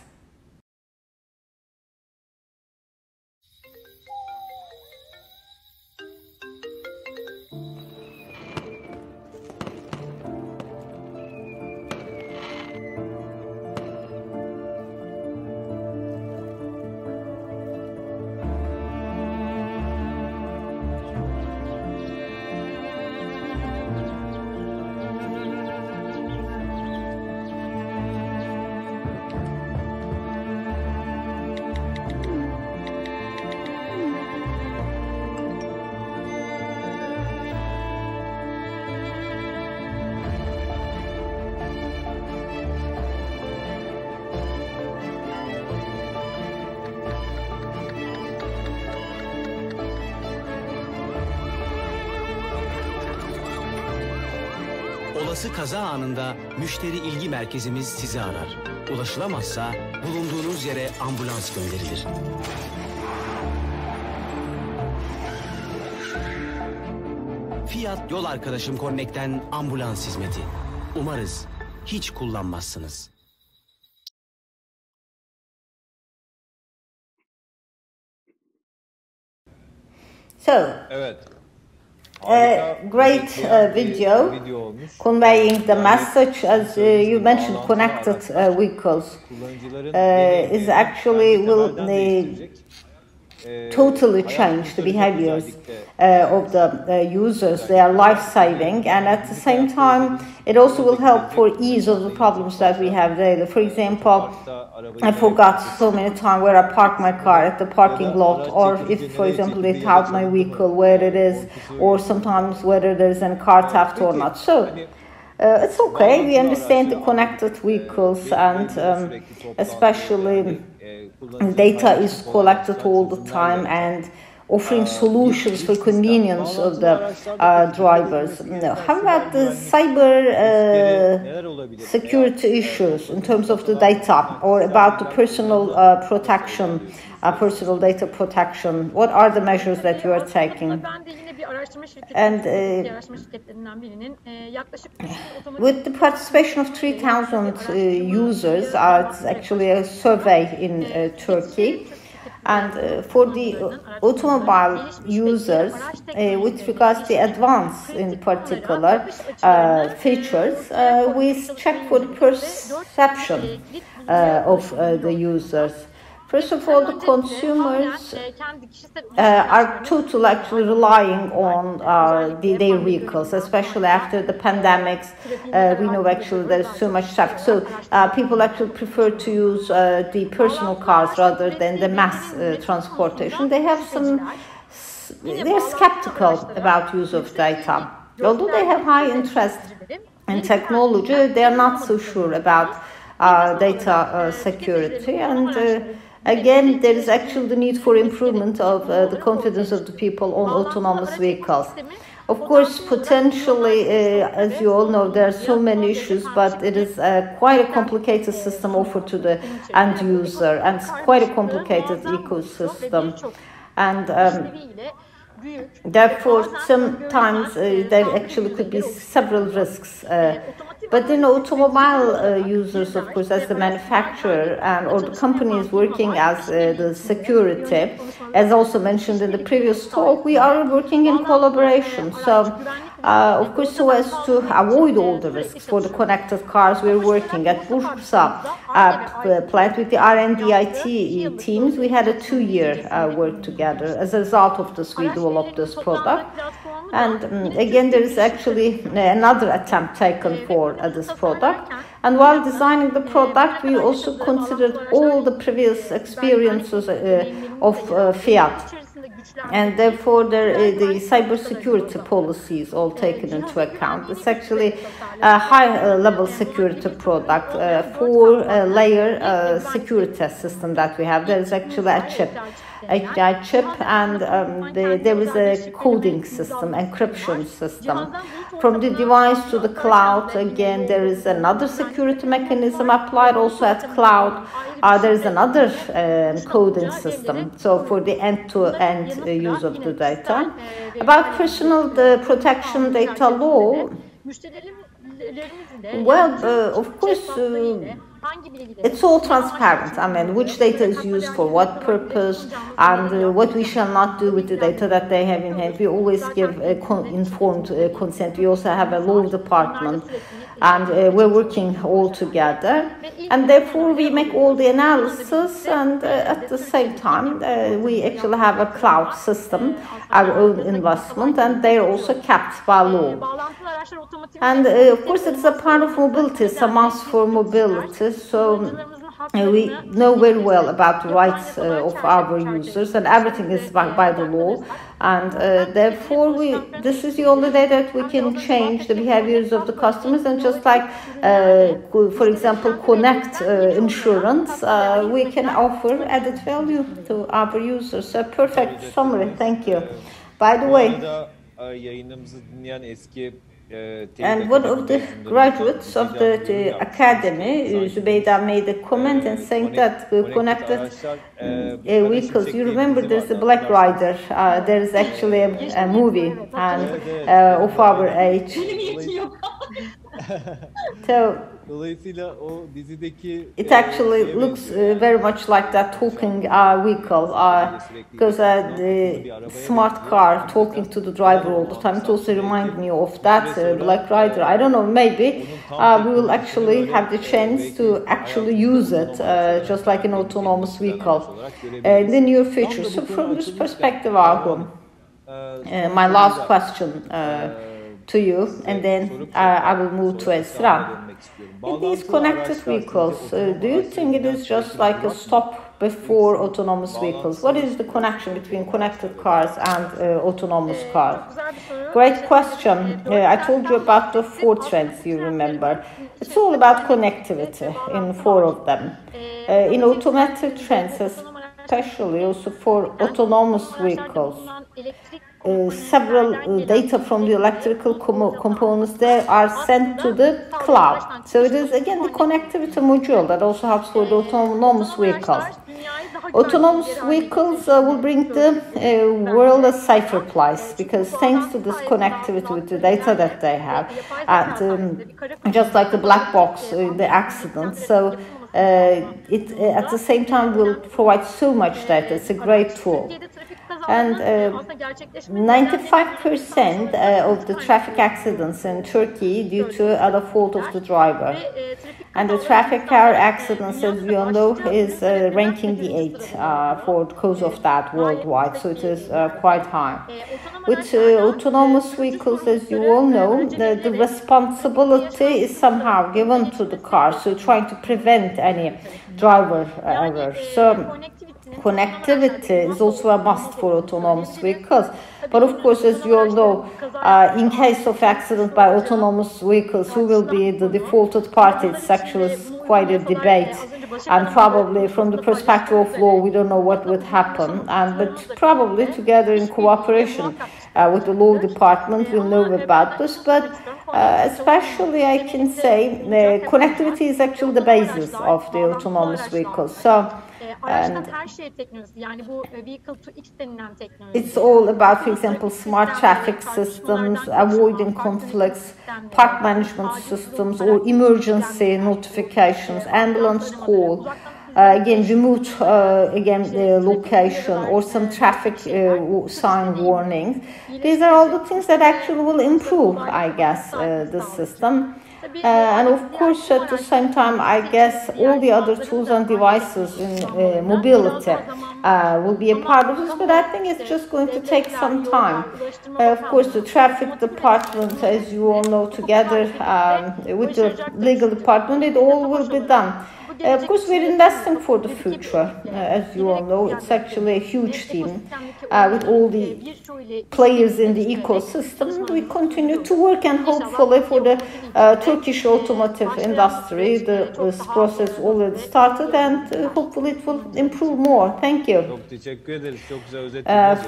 Olası kaza anında müşteri ilgi merkezimiz sizi arar. Ulaşılamazsa bulunduğunuz yere ambulans gönderilir. Fiat Yol Arkadaşım Connect'ten ambulans hizmeti. Umarız hiç kullanmazsınız. So, Evet. a great video conveying the message, as you mentioned, connected vehicles is actually will totally change the behaviors of the users. They are life-saving, and at the same time it also will help for ease of the problems that we have daily. For example, I forgot so many times where I park my car at the parking lot, or if, for example, they tout my vehicle, where it is, or sometimes whether there's a car theft or not. So it's okay, we understand the connected vehicles, and especially data is collected all the time, and offering solutions for convenience of the drivers. How about the cyber security issues in terms of the data, or about the personal protection, personal data protection? What are the measures that you are taking? And with the participation of 3,000 users, it's actually a survey in Turkey. And for the automobile users, with regards to the advanced in particular features, we check for the perception of the users. First of all, the consumers are totally actually relying on their vehicles, especially after the pandemics. We know actually there's so much traffic. So people actually prefer to use the personal cars rather than the mass transportation. They're skeptical about use of data. Although they have high interest in technology, they are not so sure about data security. And again, there is actually the need for improvement of the confidence of the people on autonomous vehicles. Of course, potentially, as you all know, there are so many issues, but it is quite a complicated system offered to the end user, and it's quite a complicated ecosystem. And therefore, sometimes there actually could be several risks. But then automobile users, of course, as the manufacturer or the companies working as the security, as also mentioned in the previous talk, we are working in collaboration. So, of course, so as to avoid all the risks for the connected cars, we're working at Bursa plant with the R&D IT teams. We had a 2-year work together. As a result of this, we developed this product. And again, there is actually another attempt taken for this product. And while designing the product, we also considered all the previous experiences of Fiat. And therefore, the cybersecurity policy is all taken into account. It's actually a high-level security product, 4-layer security system that we have. There is actually a chip, and there is a coding system, encryption system. From the device to the cloud, again, there is another security mechanism applied also at cloud. There is another coding system, so for the end-to-end use of the data. About personal protection data law, well, of course, it's all transparent. I mean, which data is used for what purpose, and what we shall not do with the data that they have in hand. We always give informed consent. We also have a law department, and we're working all together. And therefore, we make all the analysis, and at the same time, we actually have a cloud system, our own investment, and they're also capped by law. And of course, it's a part of mobility, it's a must for mobility. So we know very well about the rights of our users, and everything is by the law. And therefore, this is the only way that we can change the behaviors of the customers. And just like, for example, Connect insurance, we can offer added value to our users. So perfect summary. Thank you. By the way, and one of the graduates of the academy, Zubeyda, made a comment and saying that connected vehicles, you remember there's the Black Rider, there is actually a movie and of our age. So Dolayısıyla o dizideki it actually looks very much like that talking vehicle, because the smart car talking to the driver all the time. It also reminds me of that Black Rider. I don't know, maybe we will actually have the chance to actually use it, just like an autonomous vehicle in the near future. So from this perspective, Ahun, my last question to you, and then I will move to Esra. In these connected vehicles, do you think it is just like a stop before autonomous vehicles? What is the connection between connected cars and autonomous cars? Great question. I told you about the 4 trends, you remember. It's all about connectivity in 4 of them. In automated trends, especially also for autonomous vehicles, several data from the electrical components there are sent to the cloud. So it is again the connectivity module that also helps for the autonomous vehicles. Autonomous vehicles will bring the world a safer place, because thanks to this connectivity with the data that they have, and just like the black box, the accident, so it at the same time will provide so much data. It's a great tool. And 95% of the traffic accidents in Turkey due to other fault of the driver. And the traffic car accidents, as we all know, is ranking the 8th for cause of that worldwide. So it is quite high. With autonomous vehicles, as you all know, the responsibility is somehow given to the car. So trying to prevent any driver error. So connectivity is also a must for autonomous vehicles. But of course, as you all know, in case of accident by autonomous vehicles, who will be the defaulted party? It's actually quite a debate. And probably from the perspective of law, we don't know what would happen. But probably together in cooperation with the law department, we'll know about this. But especially, I can say, connectivity is actually the basis of the autonomous vehicles. So, and it's all about, for example, smart traffic systems, avoiding conflicts, park management systems, or emergency notifications, ambulance call, again, remote location, or some traffic sign warnings. These are all the things that actually will improve, I guess, the system. And of course, at the same time, I guess all the other tools and devices in mobility will be a part of this, but I think it's just going to take some time. Of course, the traffic department, as you all know, together with the legal department, it all will be done. Of course, we're investing for the future. As you all know, it's actually a huge team with all the players in the ecosystem. We continue to work, and hopefully for the Turkish automotive industry, this process already started, and hopefully it will improve more. Thank you.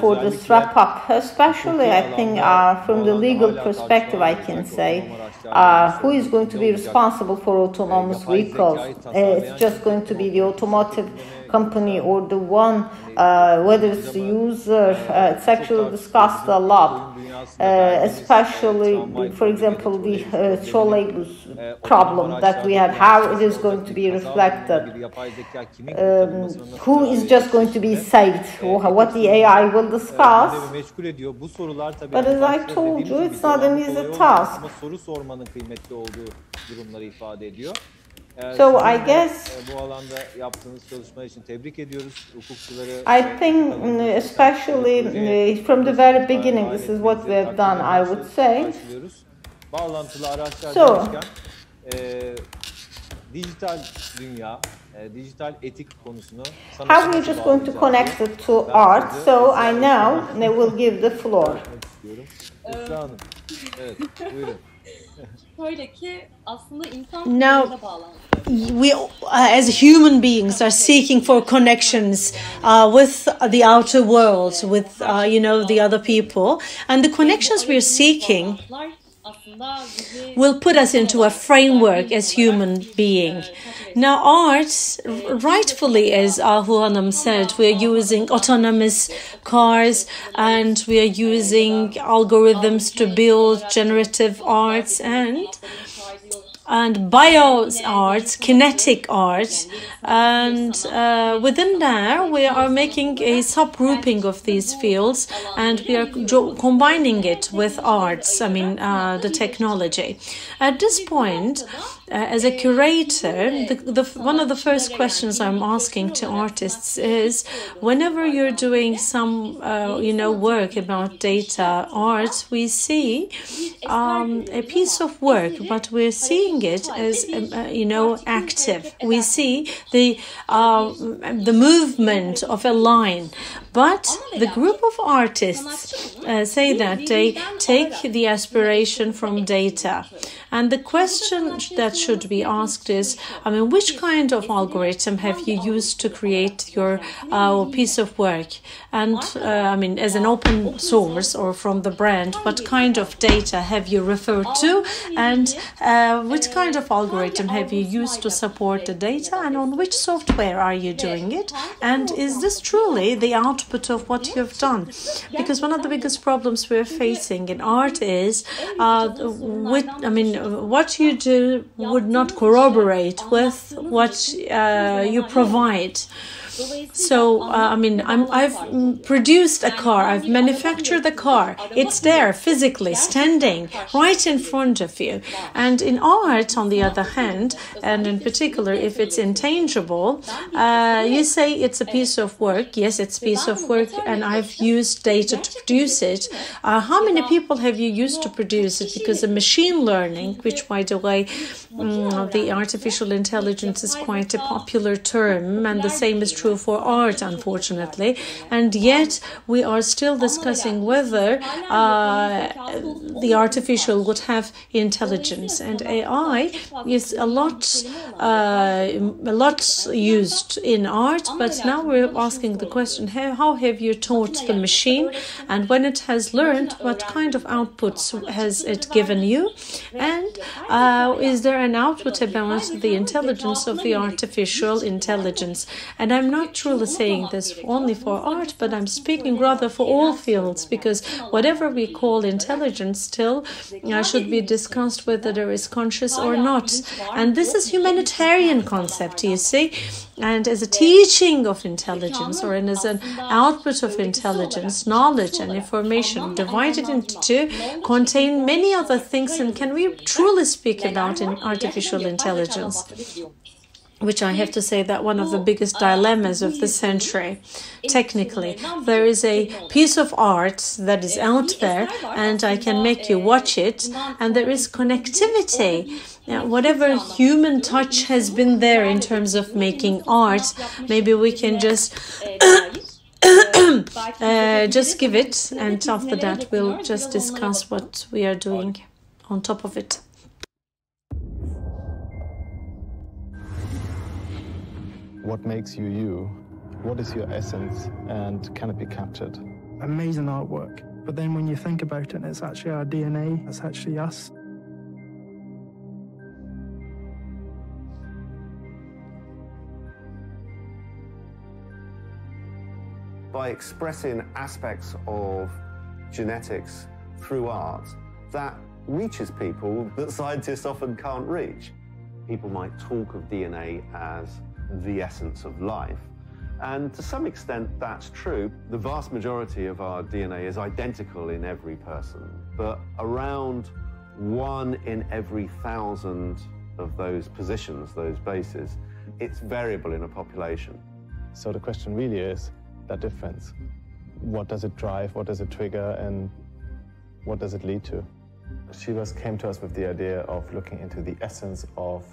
For this wrap up, especially I think from the legal perspective, I can say who is going to be responsible for autonomous vehicles. It's just going to be the automotive company or the one, whether it's the user. It's actually discussed a lot, especially, for example, the trolleybus problem that we had, how it is going to be reflected, who is just going to be saved, or what the AI will discuss. But as I told you, it's not an easy task. So I guess I think especially from the very beginning, this is what we have done, I would say. So how we're just going to connect it to art. So I now will give the floor. Now, we as human beings are seeking for connections with the outer world, with the other people, and the connections we're seeking will put us into a framework as human being. Now, art, rightfully, as Ahu Hanım said, we're using autonomous cars and we are using algorithms to build generative arts and bio arts, kinetic art, and within there we are making a subgrouping of these fields, and we are combining it with arts, the technology. At this point, as a curator, one of the first questions I'm asking to artists is, whenever you're doing some, work about data art, we see a piece of work, but we're seeing it as, active. We see the movement of a line. But the group of artists say that they take the aspiration from data. And the question that should be asked is, which kind of algorithm have you used to create your piece of work? And, as an open source or from the brand, what kind of data have you referred to? And which kind of algorithm have you used to support the data? And on which software are you doing it? And is this truly the output of what you've done? Because one of the biggest problems we're facing in art is what you do would not corroborate with what you provide. So, I've produced a car, I've manufactured the car. It's there physically, standing right in front of you. And in art, on the other hand, and in particular, if it's intangible, you say it's a piece of work. Yes, it's a piece of work, and I've used data to produce it. How many people have you used to produce it? Because the machine learning, which, by the way, the artificial intelligence is quite a popular term, and the same is true for art, unfortunately, and yet we are still discussing whether the artificial would have intelligence. And AI is a lot used in art, but now we're asking the question: how have you taught the machine, and when it has learned, what kind of outputs has it given you, and is there an output about the intelligence of the artificial intelligence? And I'm not truly saying this only for art, but I'm speaking rather for all fields, because whatever we call intelligence still should be discussed whether there is conscious or not. And this is humanitarian concept, you see. And as a teaching of intelligence, or as an output of intelligence, knowledge and information divided into two contain many other things. And can we truly speak about artificial intelligence? Which I have to say that one of the biggest dilemmas of the century. Technically, there is a piece of art that is out there, and I can make you watch it, and there is connectivity. Now, whatever human touch has been there in terms of making art, maybe we can just give it, and after that we'll just discuss what we are doing on top of it. What makes you you? What is your essence, and can it be captured? Amazing artwork, but then when you think about it, it's actually our DNA, it's actually us. By expressing aspects of genetics through art, that reaches people that scientists often can't reach. People might talk of DNA as the essence of life, and to some extent that's true. The vast majority of our DNA is identical in every person, but around 1 in every 1,000 of those positions, those bases, it's variable in a population. So the question really is that difference. What does it drive, what does it trigger, and what does it lead to? Chivas came to us with the idea of looking into the essence of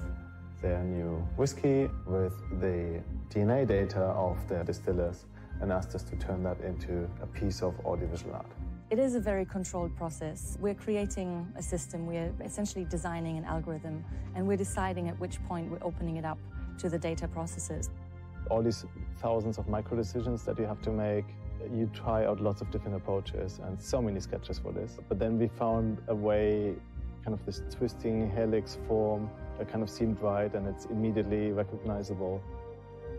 their new whiskey with the DNA data of their distillers, and asked us to turn that into a piece of audiovisual art. It is a very controlled process. We're creating a system, we're essentially designing an algorithm, and we're deciding at which point we're opening it up to the data processes. All these thousands of micro decisions that you have to make, you try out lots of different approaches and so many sketches for this. But then we found a way kind of this twisting helix form that kind of seemed right, and it's immediately recognizable.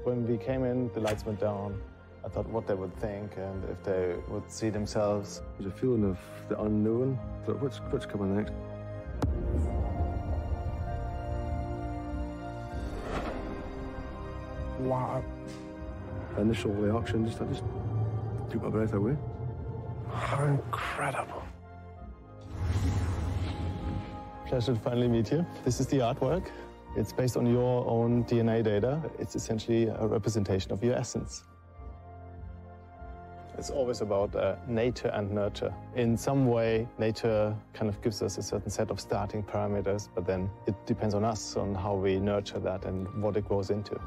When we came in, the lights went down. I thought what they would think and if they would see themselves. There's a feeling of the unknown. But what's coming next? Wow. Initial reaction, I just took my breath away. How incredible. Pleasure to finally meet you. This is the artwork. It's based on your own DNA data. It's essentially a representation of your essence. It's always about nature and nurture. In some way, nature kind of gives us a certain set of starting parameters, but then it depends on us on how we nurture that and what it grows into.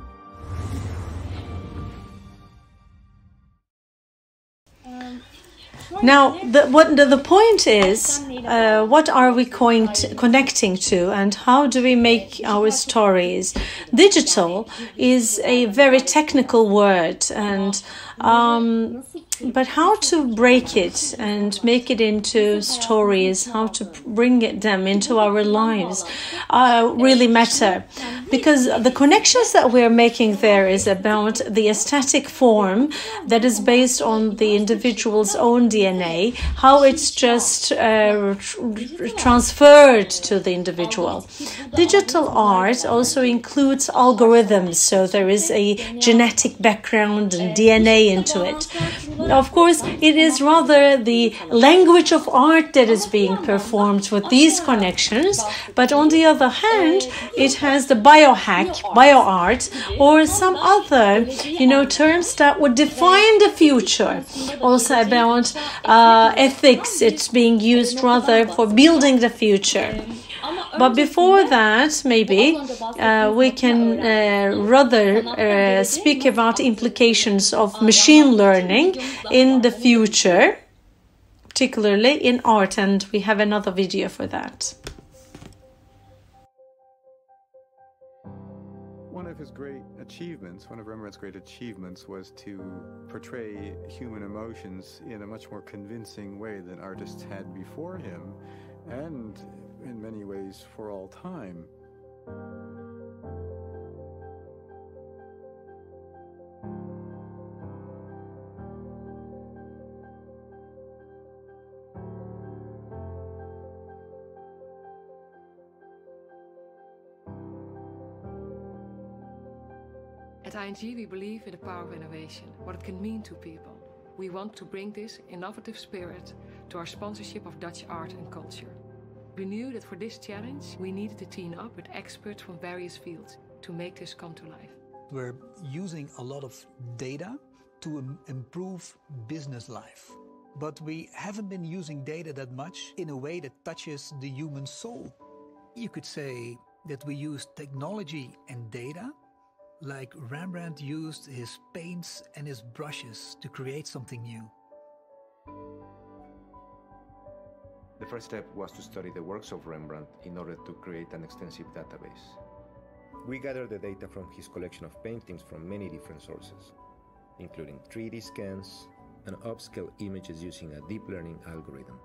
Now, the point is, what are we connecting to, and how do we make our stories? Digital is a very technical word, and but how to break it and make it into stories, how to bring them into our lives, really matter. Because the connections that we're making there is about the aesthetic form that is based on the individual's own DNA, how it's just transferred to the individual. Digital art also includes algorithms, so there is a genetic background and DNA into it. Of course, it is rather the language of art that is being performed with these connections, but on the other hand, it has the biohack, bioart, or some other, terms that would define the future. Also about ethics, it's being used rather for building the future. But before that, maybe we can rather speak about implications of machine learning in the future, particularly in art, and we have another video for that. One of Rembrandt's great achievements was to portray human emotions in a much more convincing way than artists had before him, and in many ways for all time. At ING, we believe in the power of innovation, what it can mean to people. We want to bring this innovative spirit to our sponsorship of Dutch art and culture. We knew that for this challenge, we needed to team up with experts from various fields to make this come to life. We're using a lot of data to improve business life. But we haven't been using data that much in a way that touches the human soul. You could say that we use technology and data like Rembrandt used his paints and his brushes to create something new. The first step was to study the works of Rembrandt in order to create an extensive database. We gathered the data from his collection of paintings from many different sources, including 3D scans and upscale images using a deep learning algorithm.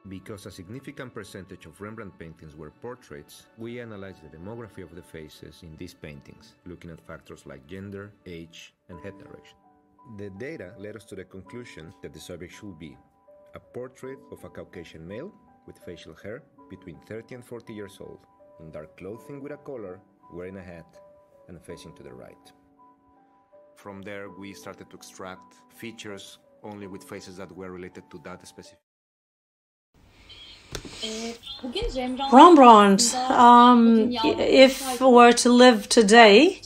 Because a significant percentage of Rembrandt paintings were portraits, we analyzed the demography of the faces in these paintings, looking at factors like gender, age, and head direction. The data led us to the conclusion that the subject should be a portrait of a Caucasian male with facial hair between 30 and 40 years old, in dark clothing with a collar, wearing a hat, and facing to the right. From there, we started to extract features only with faces that were related to that specific. Rembrandt, if were to live today,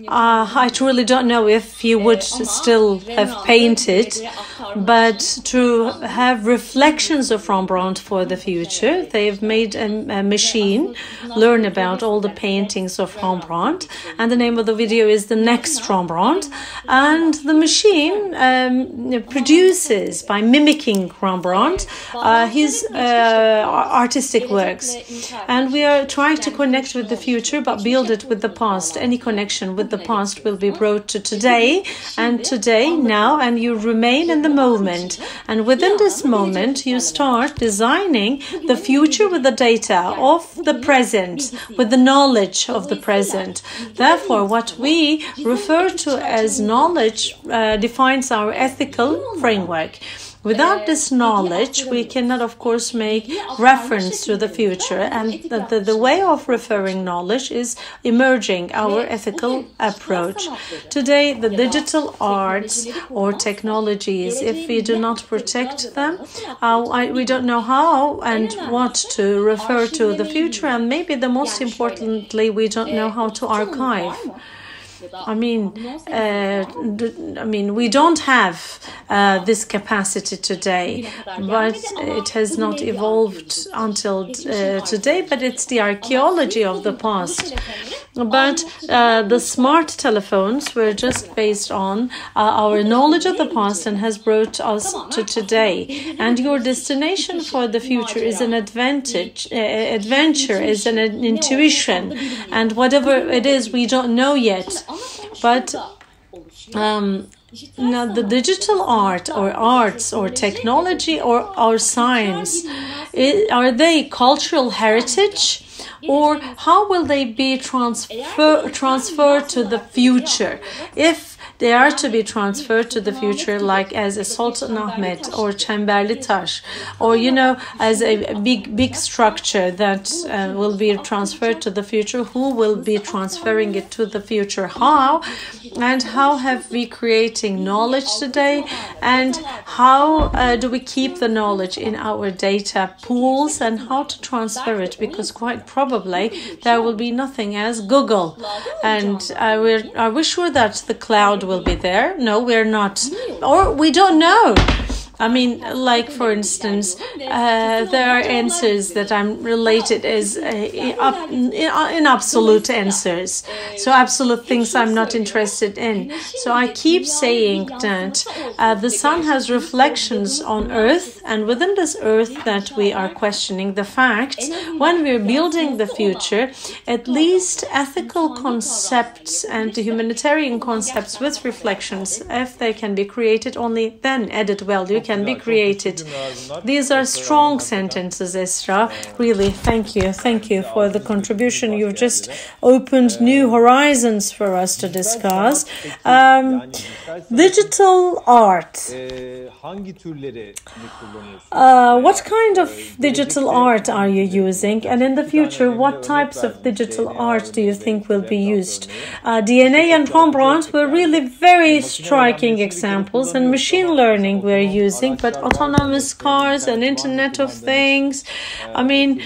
I truly don't know if he would still have painted, but to have reflections of Rembrandt for the future, they've made a machine learn about all the paintings of Rembrandt, and the name of the video is The Next Rembrandt, and the machine produces, by mimicking Rembrandt, his artistic works. And we are trying to connect with the future, but build it with the past. Any connection with the past will be brought to today, and today, now, and you remain in the moment. And within this moment, you start designing the future with the data of the present, with the knowledge of the present. Therefore, what we refer to as knowledge defines our ethical framework. Without this knowledge, we cannot, of course, make reference to the future. And the way of referring knowledge is emerging our ethical approach. Today, the digital arts or technologies, if we do not protect them, we don't know how and what to refer to the future. And maybe the most importantly, we don't know how to archive. I mean, we don't have this capacity today, but it has not evolved until today, but it's the archaeology of the past. But the smart telephones were just based on our knowledge of the past and has brought us to today. And your destination for the future is an adventure, is an intuition. And whatever it is, we don't know yet. But now the digital art or arts or technology or science, are they cultural heritage? Or how will they be transferred to the future? If they are to be transferred to the future, like as a Sultanahmet or Çemberli Taş, or, as a big structure that will be transferred to the future, who will be transferring it to the future? How? And how have we creating knowledge today? And how do we keep the knowledge in our data pools and how to transfer it? Because quite probably there will be nothing as Google. And are we sure that the cloud will be there? No, we're not. Or we don't know. I mean, like, for instance, there are answers that I'm related as in absolute answers. So absolute things I'm not interested in. So I keep saying that the sun has reflections on Earth, and within this Earth that we are questioning the facts, when we're building the future, at least ethical concepts and humanitarian concepts with reflections, if they can be created, only then added value can be created. These are strong sentences, Esra. Really, thank you. Thank you for the contribution. You've just opened new horizons for us to discuss. Digital art. What kind of digital art are you using? And in the future, what types of digital art do you think will be used? DNA and Rembrandt were really very striking examples, and machine learning we're using, but autonomous cars and Internet of Things. I mean,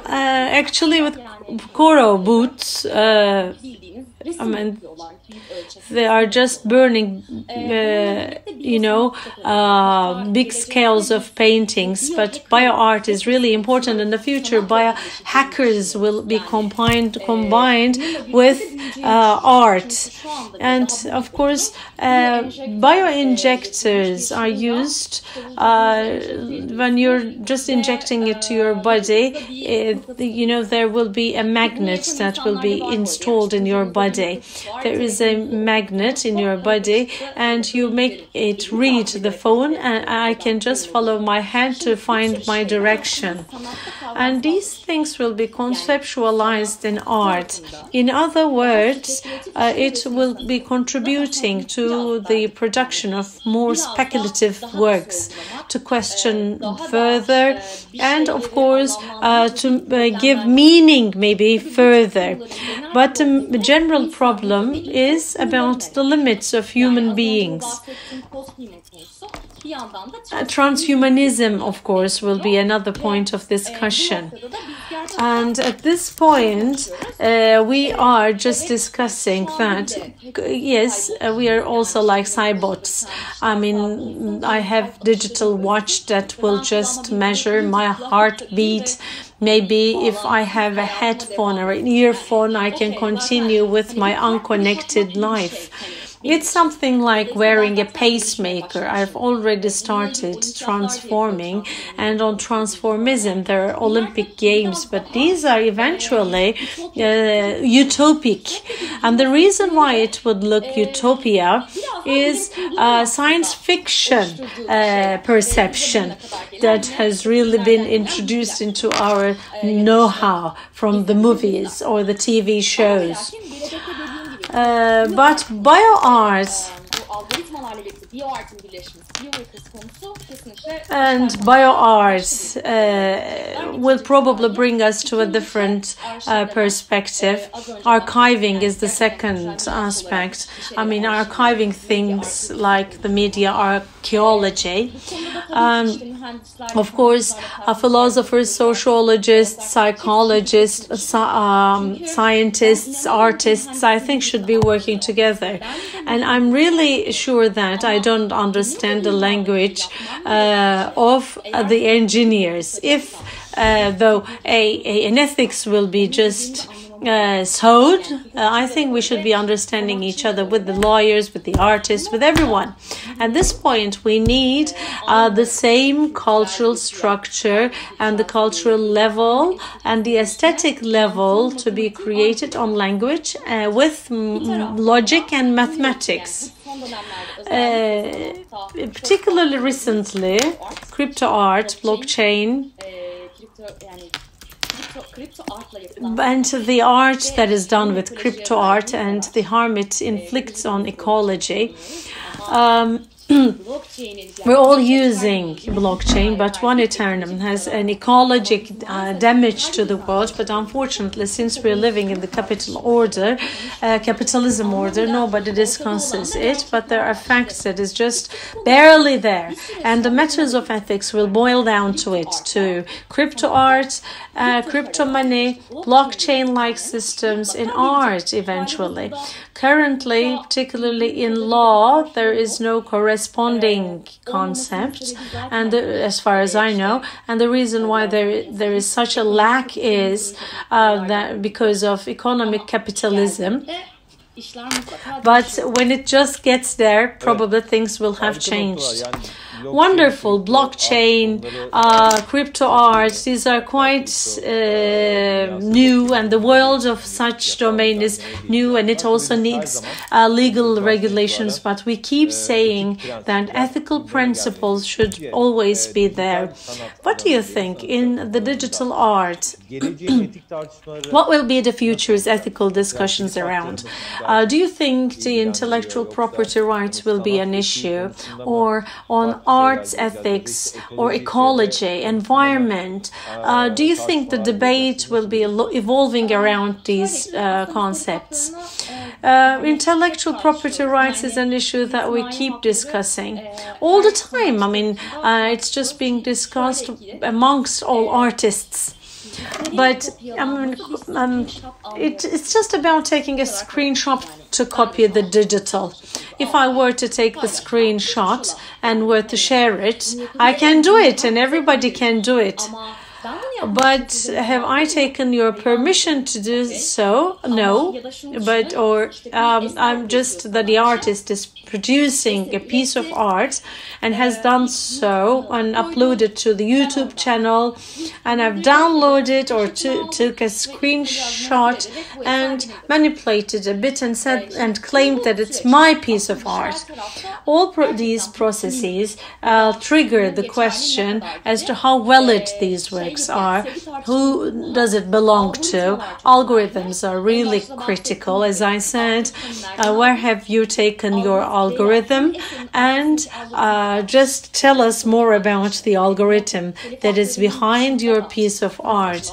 actually with Koro boots, they are just burning, big scales of paintings. But bioart is really important in the future. Biohackers will be combined with art. And of course, bioinjectors are used when you're just injecting it to your body. There will be a magnet that will be installed in your body. There is a magnet in your body, and you make it read the phone, and I can just follow my hand to find my direction. And these things will be conceptualized in art. In other words, it will be contributing to the production of more speculative works, to question further, and of course to give meaning maybe further. But the general problem is about the limits of human beings. Transhumanism, of course, will be another point of discussion. And at this point, we are just discussing that, yes, we are also like cybots. I mean, I have digital watch that will just measure my heartbeat. Maybe if I have a headphone or an earphone, I can continue with my unconnected life. It's something like wearing a pacemaker. I've already started transforming, and on transformism there are Olympic Games, but these are eventually utopic. And the reason why it would look utopia is science fiction perception that has really been introduced into our know-how from the movies or the TV shows. But bioart and bioart will probably bring us to a different perspective. Archiving is the second aspect. I mean, archiving things like the media archaeology. Of course, philosophers, sociologists, psychologists, scientists, artists, I think should be working together. And I'm really sure that I don't understand the language of the engineers. If, though, an ethics will be just sewed, I think we should be understanding each other with the lawyers, with the artists, with everyone. At this point, we need the same cultural structure and the cultural level and the aesthetic level to be created on language with logic and mathematics. Particularly recently, crypto art, blockchain, and the art that is done with crypto art and the harm it inflicts on ecology. We're all using blockchain, but one Ethereum has an ecologic damage to the world. But unfortunately, since we're living in the capitalism order, nobody discusses it. But there are facts that is just barely there, and the matters of ethics will boil down to it: to crypto art, crypto money, blockchain-like systems in art. Eventually, currently, particularly in law, there is no corresponding concept, and as far as I know, and the reason why there is such a lack is that because of economic capitalism. But when it just gets there, probably things will have changed. Wonderful. Blockchain, crypto art, these are quite new, and the world of such domain is new, and it also needs legal regulations. But we keep saying that ethical principles should always be there. What do you think in the digital art? What will be the future's ethical discussions around? Do you think the intellectual property rights will be an issue, or on arts ethics or ecology, environment? Do you think the debate will be evolving around these concepts? Intellectual property rights is an issue that we keep discussing all the time. I mean, it's just being discussed amongst all artists. But it's just about taking a screenshot to copy the digital. If I were to take the screenshot and were to share it, I can do it, and everybody can do it. But have I taken your permission to do so? No. But I'm just that the artist is producing a piece of art and has done so and uploaded to the YouTube channel, and I've downloaded or took a screenshot and manipulated a bit and said and claimed that it's my piece of art. All these processes trigger the question as to how valid these works are. Who does it belong to? Algorithms are really critical, as I said. Where have you taken your algorithm? And just tell us more about the algorithm that is behind your piece of art.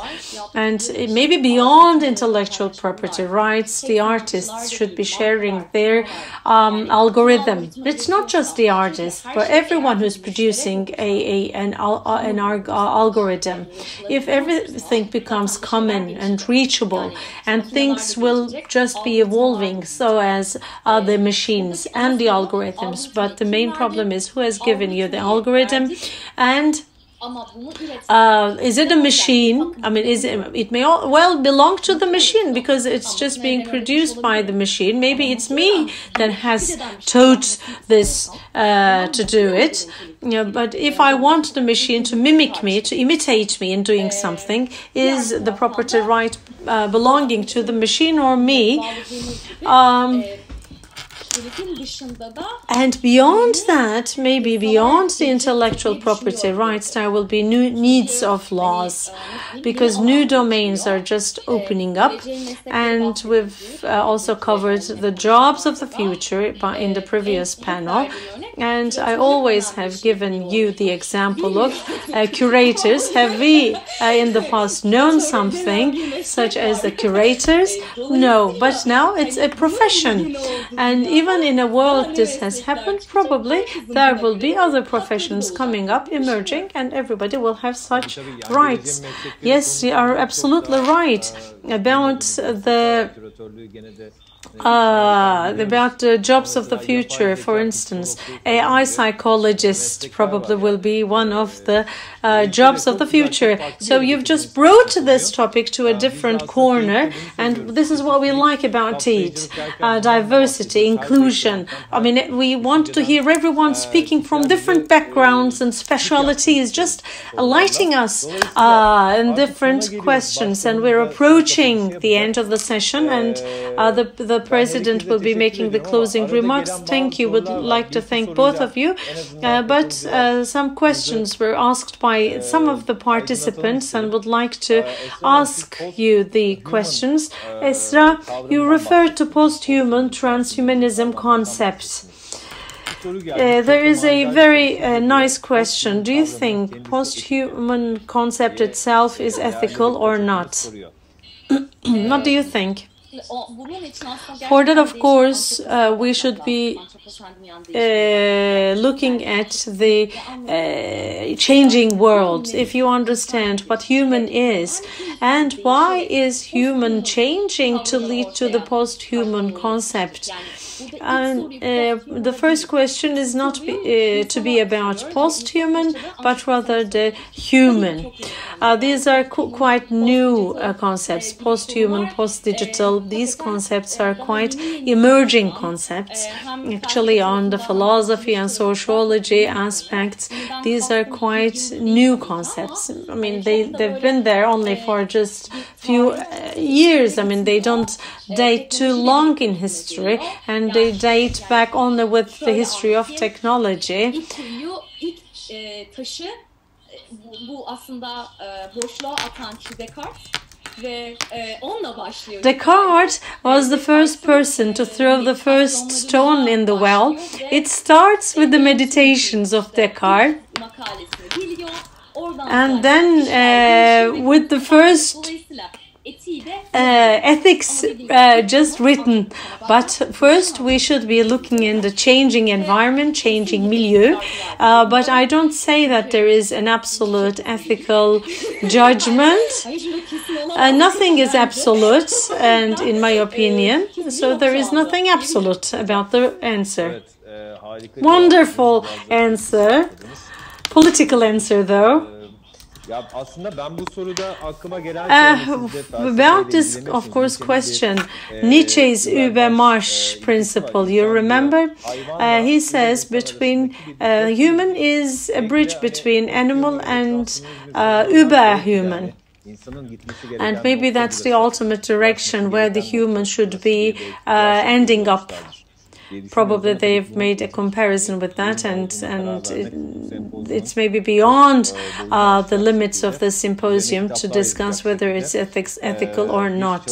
And maybe beyond intellectual property rights, the artists should be sharing their algorithm. It's not just the artist, but everyone who's producing an algorithm. If everything becomes common and reachable, and things will just be evolving so as the machines and the algorithms. But the main problem is who has given you the algorithm, and Is it a machine? I mean, it may well belong to the machine because it's just being produced by the machine. Maybe it's me that has taught this to do it. But if I want the machine to mimic me, to imitate me in doing something, is the property right belonging to the machine or me? And beyond that, maybe beyond the intellectual property rights, there will be new needs of laws, because new domains are just opening up. And we've also covered the jobs of the future in the previous panel. And I always have given you the example of curators. Have we in the past known something such as the curators? No, but now it's a profession. And even in a world this has happened, probably there will be other professions coming up, emerging, and everybody will have such rights. Yes, you are absolutely right about the jobs of the future. For instance, AI psychologist probably will be one of the jobs of the future. So you've just brought this topic to a different corner, and this is what we like about it: diversity, inclusion. I mean, we want to hear everyone speaking from different backgrounds and specialities, just lighting us in different questions. And we're approaching the end of the session, and the President will be making the closing remarks. Thank you. Would like to thank both of you. But some questions were asked by some of the participants, and would like to ask you the questions. Esra, you referred to post-human transhumanism concept. There is a very nice question. Do you think post-human concept itself is ethical or not? What do you think? For that, of course, we should be looking at the changing world. If you understand what human is and why is human changing to lead to the post-human concept. And the first question is not to be about post-human, but rather the human. These are quite new concepts: post-human, post-digital. These concepts are quite emerging concepts. Actually, on the philosophy and sociology aspects, these are quite new concepts. I mean, they've been there only for just few years. I mean, they don't date too long in history, and they date back only with the history of technology. Descartes was the first person to throw the first stone in the well. It starts with the meditations of Descartes, and then with the first ethics just written. But first we should be looking in the changing environment, changing milieu. But I don't say that there is an absolute ethical judgment. Nothing is absolute, and in my opinion, so there is nothing absolute about the answer. Wonderful answer. Political answer, though. About this, of course, question, Nietzsche's Übermarsch principle, you remember? He says human is a bridge between animal and überhuman. And maybe that's the ultimate direction where the human should be ending up. Probably they've made a comparison with that, and it's maybe beyond the limits of the symposium to discuss whether it's ethical or not.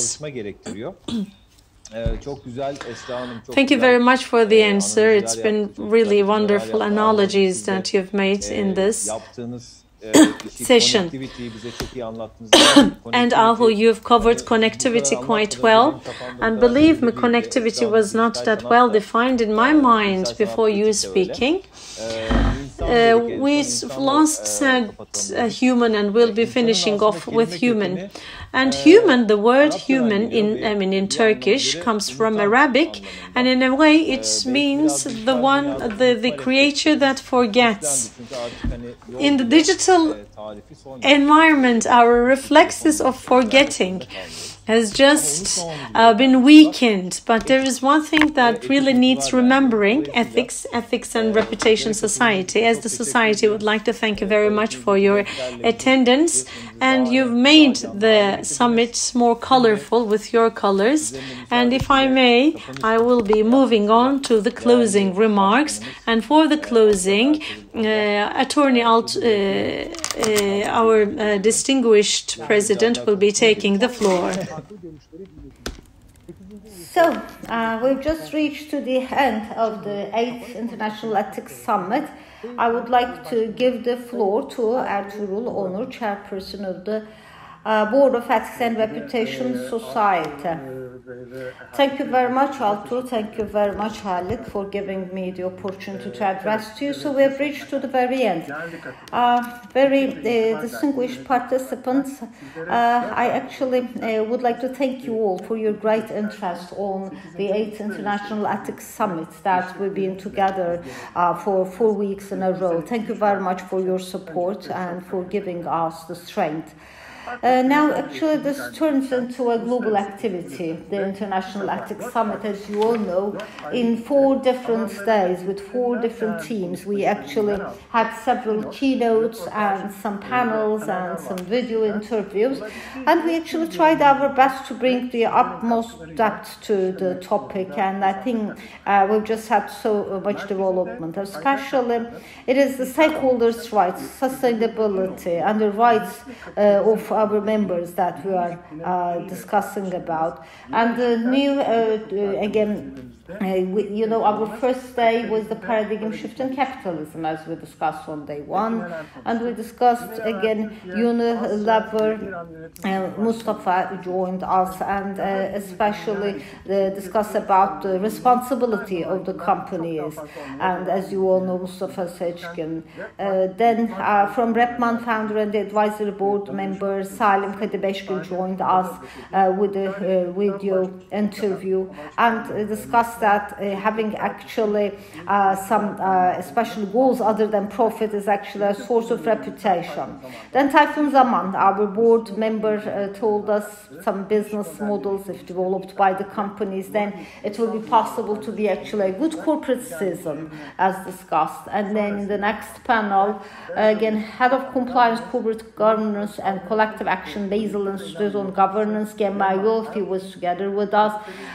Thank you very much for the answer. It's been really wonderful analogies that you've made in this session. And Ahu, you've covered connectivity quite well, and believe me, connectivity was not that well defined in my mind before you speaking. we last said human, and we'll be finishing off with human. And human, the word human in Turkish comes from Arabic, and in a way it means the creature that forgets. In the digital environment, our reflexes of forgetting has just been weakened. But there is one thing that really needs remembering: ethics and reputation society. As the society would like to thank you very much for your attendance, and you've made the summit more colorful with your colors. And if I may, I will be moving on to the closing remarks. And for the closing, Attorney our distinguished president will be taking the floor. So, we've just reached to the end of the 8th International Ethics Summit. I would like to give the floor to Ertuğrul Onur, chairperson of the Board of Ethics and Reputation Society. Thank you very much, Altuğ. Thank you very much, Halit, for giving me the opportunity to address to you. So we have reached to the very end. Very distinguished participants, I actually would like to thank you all for your great interest on the 8th International Ethics Summit that we've been together for 4 weeks in a row. Thank you very much for your support and for giving us the strength. Now, actually, this turns into a global activity, the International Ethics Summit, as you all know, in 4 different days with 4 different teams. We actually had several keynotes and some panels and some video interviews, and we actually tried our best to bring the utmost depth to the topic, and I think we've just had so much development. Especially, it is the stakeholders' rights, sustainability, and the rights of our members that we are discussing about. And the new, our first day was the paradigm shift in capitalism, as we discussed on day 1. And we discussed again Unilever, Mustafa joined us, and especially discussed about the responsibility of the companies. And as you all know, Mustafa Seçkin. Then from Repman founder and the advisory board member, Salim Kadıbeşgil joined us with a video interview and discussed that having actually some special goals other than profit is actually a source of reputation. Then Tayfun Zaman, our board member, told us some business models, if developed by the companies, then it will be possible to be actually a good corporate citizen, as discussed. And then in the next panel, again, head of compliance, corporate governance and collective action, Basel Institute on Governance, Gemma Yolfi was together with us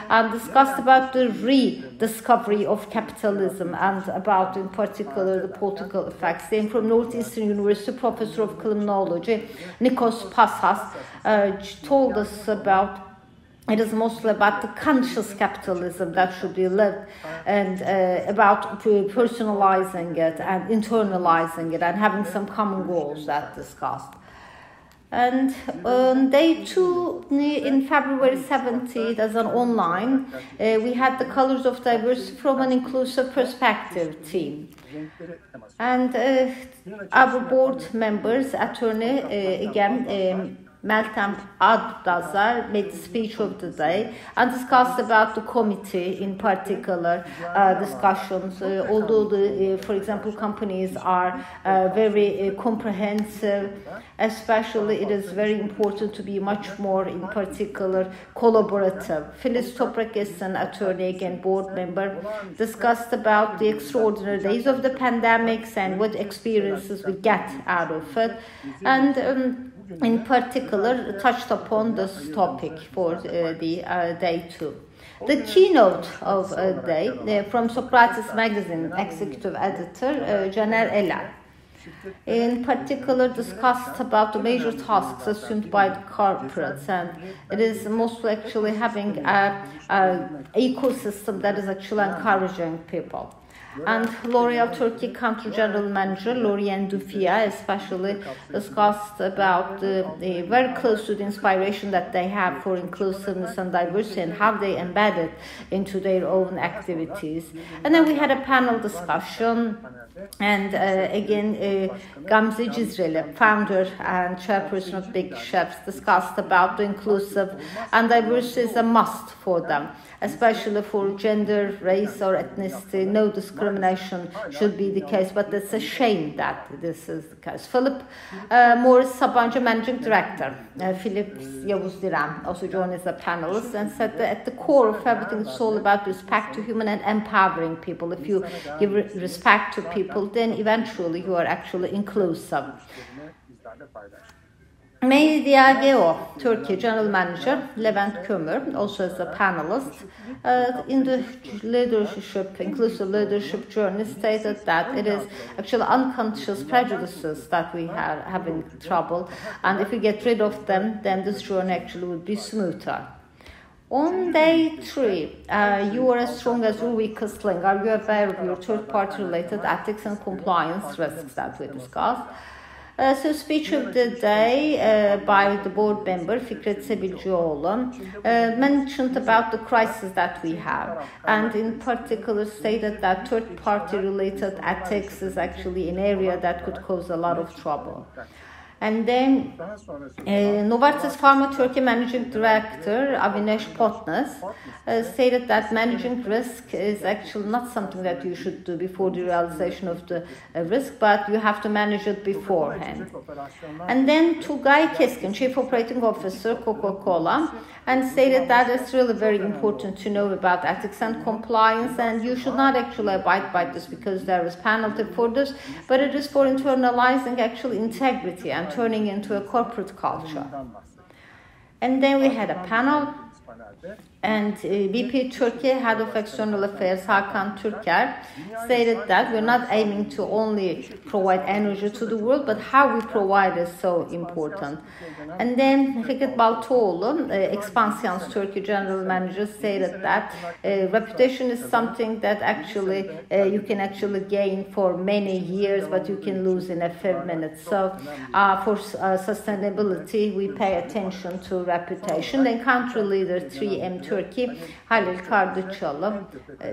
and discussed about the rediscovery of capitalism and about, in particular, the political effects. Then from Northeastern University, Professor of Criminology, Nikos Passas, told us about it is mostly about the conscious capitalism that should be lived, and about personalizing it and internalizing it and having some common goals that discussed. And on day 2, in February 17th, as an online, we had the Colors of Diversity from an Inclusive Perspective team. And our board members, attorney, Meltem Adbazar made the speech of the day and discussed about the committee in particular discussions. Although, for example, companies are very comprehensive, especially it is very important to be much more, in particular, collaborative. Phyllis Toprakis, an attorney, again board member, discussed about the extraordinary days of the pandemics and what experiences we get out of it. And in particular, touched upon this topic for the day 2. The keynote of the day from Socrates Magazine, executive editor Caner Elal, in particular discussed about the major tasks assumed by the corporates, and it is mostly actually having an ecosystem that is actually encouraging people. And L'Oreal Turkey Country General Manager Lorien Dufia especially discussed about the very close to the inspiration that they have for inclusiveness and diversity and how they embed it into their own activities. And then we had a panel discussion, and again Gamze Cizreli, founder and chairperson of Big Chefs, discussed about the inclusive and diversity is a must for them, especially for gender, race or ethnicity. No discrimination should be the case, but it's a shame that this is the case. Philip Morris Sabancı, Managing Director, Philip Yavuz Diren also joined as a panelist and said that at the core of everything it's all about respect to human and empowering people. If you give respect to people, then eventually you are actually inclusive. Media Turkey General Manager Levent Kömür, also as a panelist, in the inclusive leadership journey, stated that it is actually unconscious prejudices that we are having trouble, and if we get rid of them, then this journey actually would be smoother. On day 3, you are as strong as your weakest link. Are you aware of your third-party related ethics and compliance risks that we discussed? So speech of the day by the board member Fikret Sebilcioğlu mentioned about the crisis that we have, and in particular stated that third-party related ethics is actually an area that could cause a lot of trouble. And then Novartis Pharma Turkey Managing Director Avinash Potnas stated that managing risk is actually not something that you should do before the realization of the risk, but you have to manage it beforehand. And then Tugay Keskin, Chief Operating Officer, Coca-Cola, and stated that it's really very important to know about ethics and compliance, and you should not actually abide by this because there is penalty for this, but it is for internalizing actually integrity and turning into a corporate culture. And then we had a panel, and BP Turkey Head of External Affairs Hakan Türker stated that we're not aiming to only provide energy to the world, but how we provide is so important. And then Fikret Baltoğlu, Expansions Turkey General Manager, stated that reputation is something that actually you can actually gain for many years, but you can lose in a few minutes. So for sustainability, we pay attention to reputation. Then country leader 3M Turkey, Halil Kardıçalı,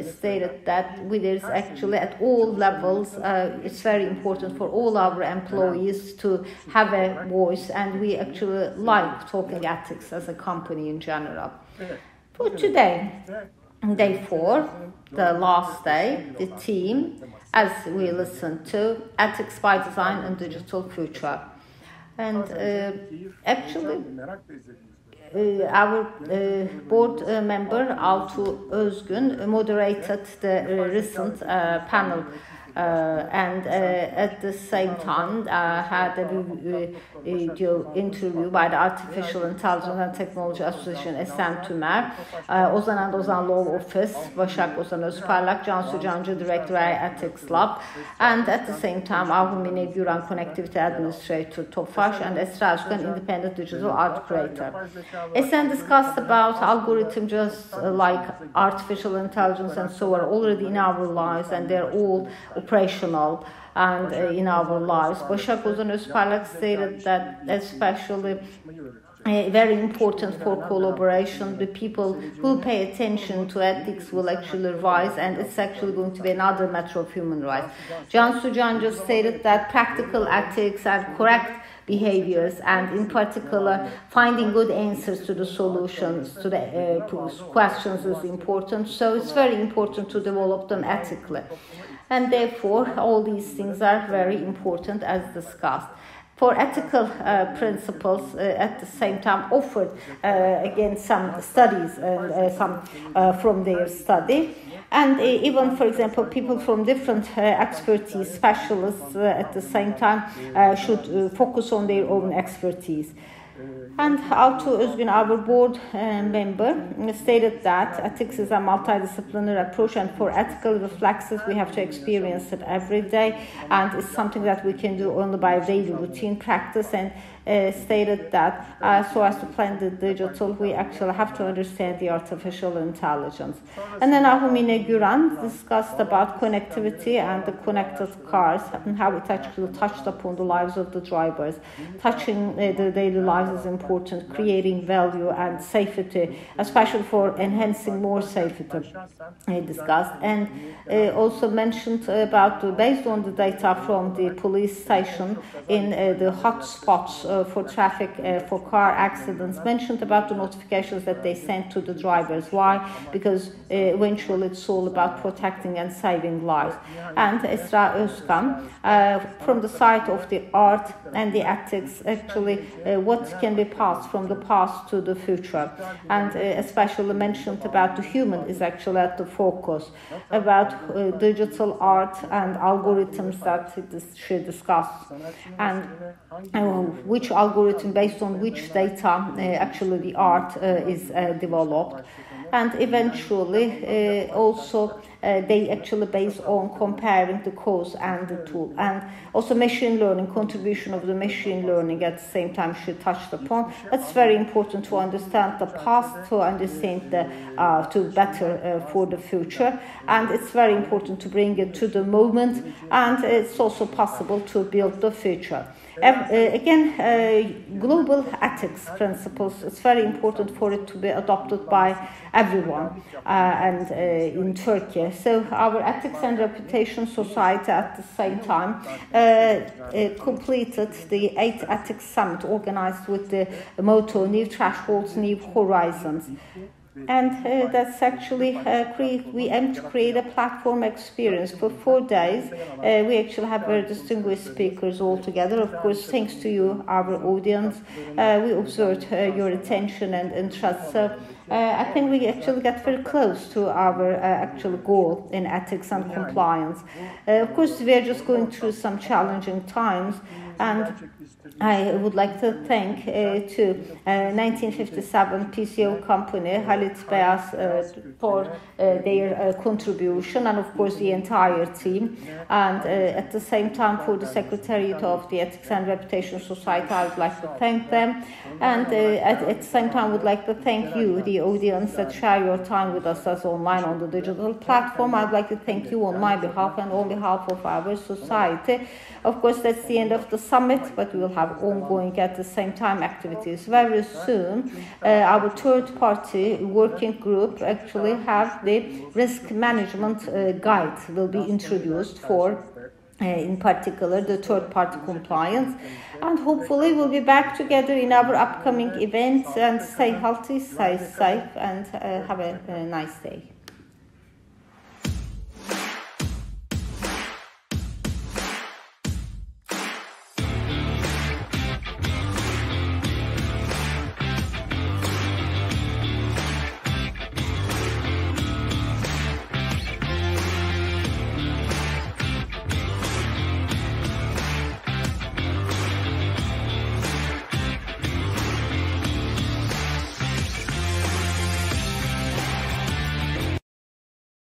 stated that there's actually at all levels, it's very important for all our employees to have a voice, and we actually like talking ethics as a company in general. For today, day 4, the last day, the theme, as we listen to, Ethics by Design and Digital Future. And actually, our board member Altuğ Özgün moderated the recent panel and at the same time had a video interview by the Artificial Intelligence and Technology Association Esen Tümer, Ozan and Ozan Law Office, Başak Ozan Özparlak, Cansu Cancı, Director Ethics Lab, and at the same time Ahumine Güran Connectivity Administrator Tofaş and Esra Özkan, Independent Digital Art Creator. Esen discussed about algorithms just like artificial intelligence and so are already in our lives, and they're all operational and in our lives. Başak Ozan Özparlak stated that especially very important for collaboration, the people who pay attention to ethics will actually rise, and it's actually going to be another matter of human rights. Cansu Cancı stated that practical ethics and correct behaviors, and in particular finding good answers to the solutions to the questions is important, so it's very important to develop them ethically. And therefore, all these things are very important as discussed. For ethical principles, at the same time offered again some studies some from their study. And even, for example, people from different expertise, specialists at the same time should focus on their own expertise. And Altuğ Özgün, our board member, stated that ethics is a multidisciplinary approach, and for ethical reflexes we have to experience it every day, and it's something that we can do only by daily routine practice, and stated that so as to plan the digital, we actually have to understand the artificial intelligence. And then Ahumine Güran discussed about connectivity and the connected cars and how it actually touched upon the lives of the drivers. Touching the daily lives is important, creating value and safety, especially for enhancing more safety, discussed. And also mentioned about, based on the data from the police station in the hot spots for traffic, for car accidents, mentioned about the notifications that they sent to the drivers. Why? Because eventually it's all about protecting and saving lives. And Esra Özkan, from the side of the art and the ethics, actually what can be passed from the past to the future, and especially mentioned about the human is actually at the focus, about digital art and algorithms that she discussed, and which algorithm, based on which data actually the art is developed. And eventually also they actually base on comparing the cause and the tool, and also machine learning, contribution of the machine learning at the same time she touched upon. It's very important to understand the past, to understand the to better for the future, and it's very important to bring it to the moment, and it's also possible to build the future. Again, global ethics principles, it's very important for it to be adopted by everyone, and in Turkey. So our Ethics and Reputation Society at the same time completed the 8th Ethics Summit organized with the motto New Thresholds, New Horizons. And that's actually, we aim to create a platform experience. For 4 days, we actually have very distinguished speakers all together. Of course, thanks to you, our audience, we observed your attention and interest. So I think we actually got very close to our actual goal in ethics and compliance. Of course, we are just going through some challenging times, and I would like to thank to 1957 PCO company, Halit Beyaz, for their contribution, and of course the entire team. And at the same time, for the Secretariat of the Ethics and Reputation Society, I would like to thank them. And at the same time, I would like to thank you, the audience that share your time with us as online on the digital platform. I'd like to thank you on my behalf and on behalf of our society. Of course, that's the end of the summit, but we will have ongoing at the same time activities. Very soon, our third-party working group actually have the risk management guide will be introduced for, in particular, the third-party compliance. And hopefully we'll be back together in our upcoming events, and stay healthy, stay safe, and have a nice day.